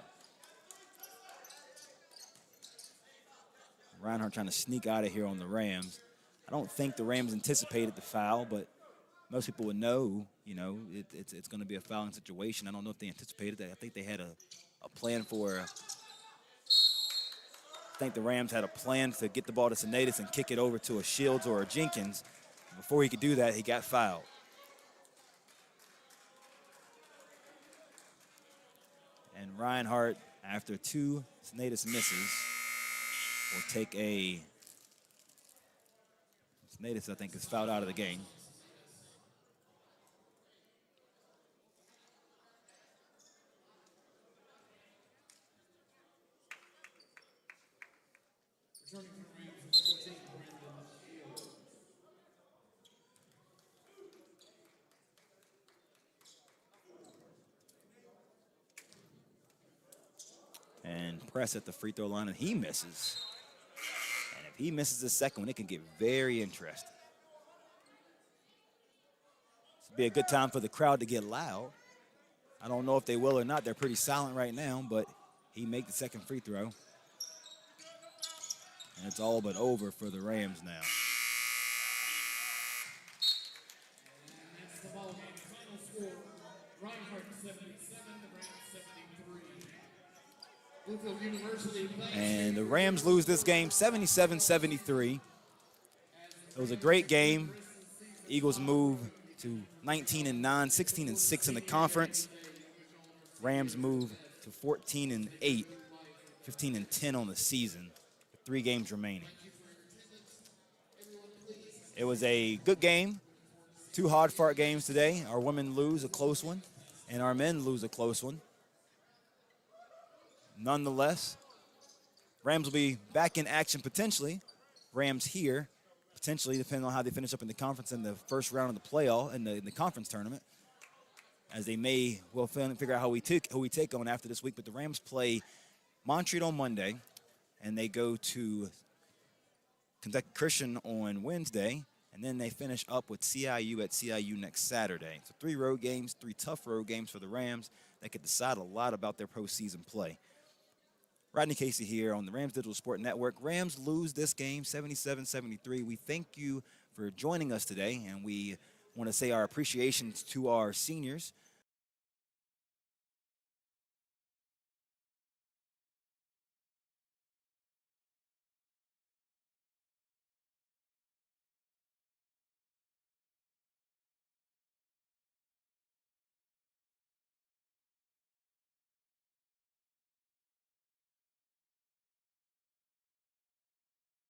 Reinhardt trying to sneak out of here on the Rams. I don't think the Rams anticipated the foul, but most people would know, it's going to be a fouling situation. I don't know if they anticipated that. I think they had a plan for I think the Rams had a plan to get the ball to Sinatus and kick it over to a Shields or a Jenkins. Before he could do that, he got fouled. And Reinhardt, after 2 Sinatus misses, will take a Sinatus, I think, is fouled out of the game. And Press at the free throw line, and he misses. And if he misses the second one, it can get very interesting. This would be a good time for the crowd to get loud. I don't know if they will or not. They're pretty silent right now, but he made the second free throw. And it's all but over for the Rams now. That's the ball game. Final score, Reinhardt 77, the Rams 73. Bluefield University. And the Rams lose this game 77-73. It was a great game. Eagles move to 19-9, 16-6 in the conference. Rams move to 14-8, 15-10 on the season, with 3 games remaining. It was a good game. 2 hard-fought games today. Our women lose a close one, and our men lose a close one. Nonetheless, Rams will be back in action potentially. Rams here, potentially, depending on how they finish up in the conference in the first round of the playoff, in the conference tournament, as they may well figure out who we take on after this week. But the Rams play Montreat on Monday, and they go to Kentucky Christian on Wednesday, and then they finish up with CIU at CIU next Saturday. So 3 road games, 3 tough road games for the Rams that could decide a lot about their postseason play. Rodney Casey here on the Rams Digital Sport Network. Rams lose this game 77-73. We thank you for joining us today, and we want to say our appreciation to our seniors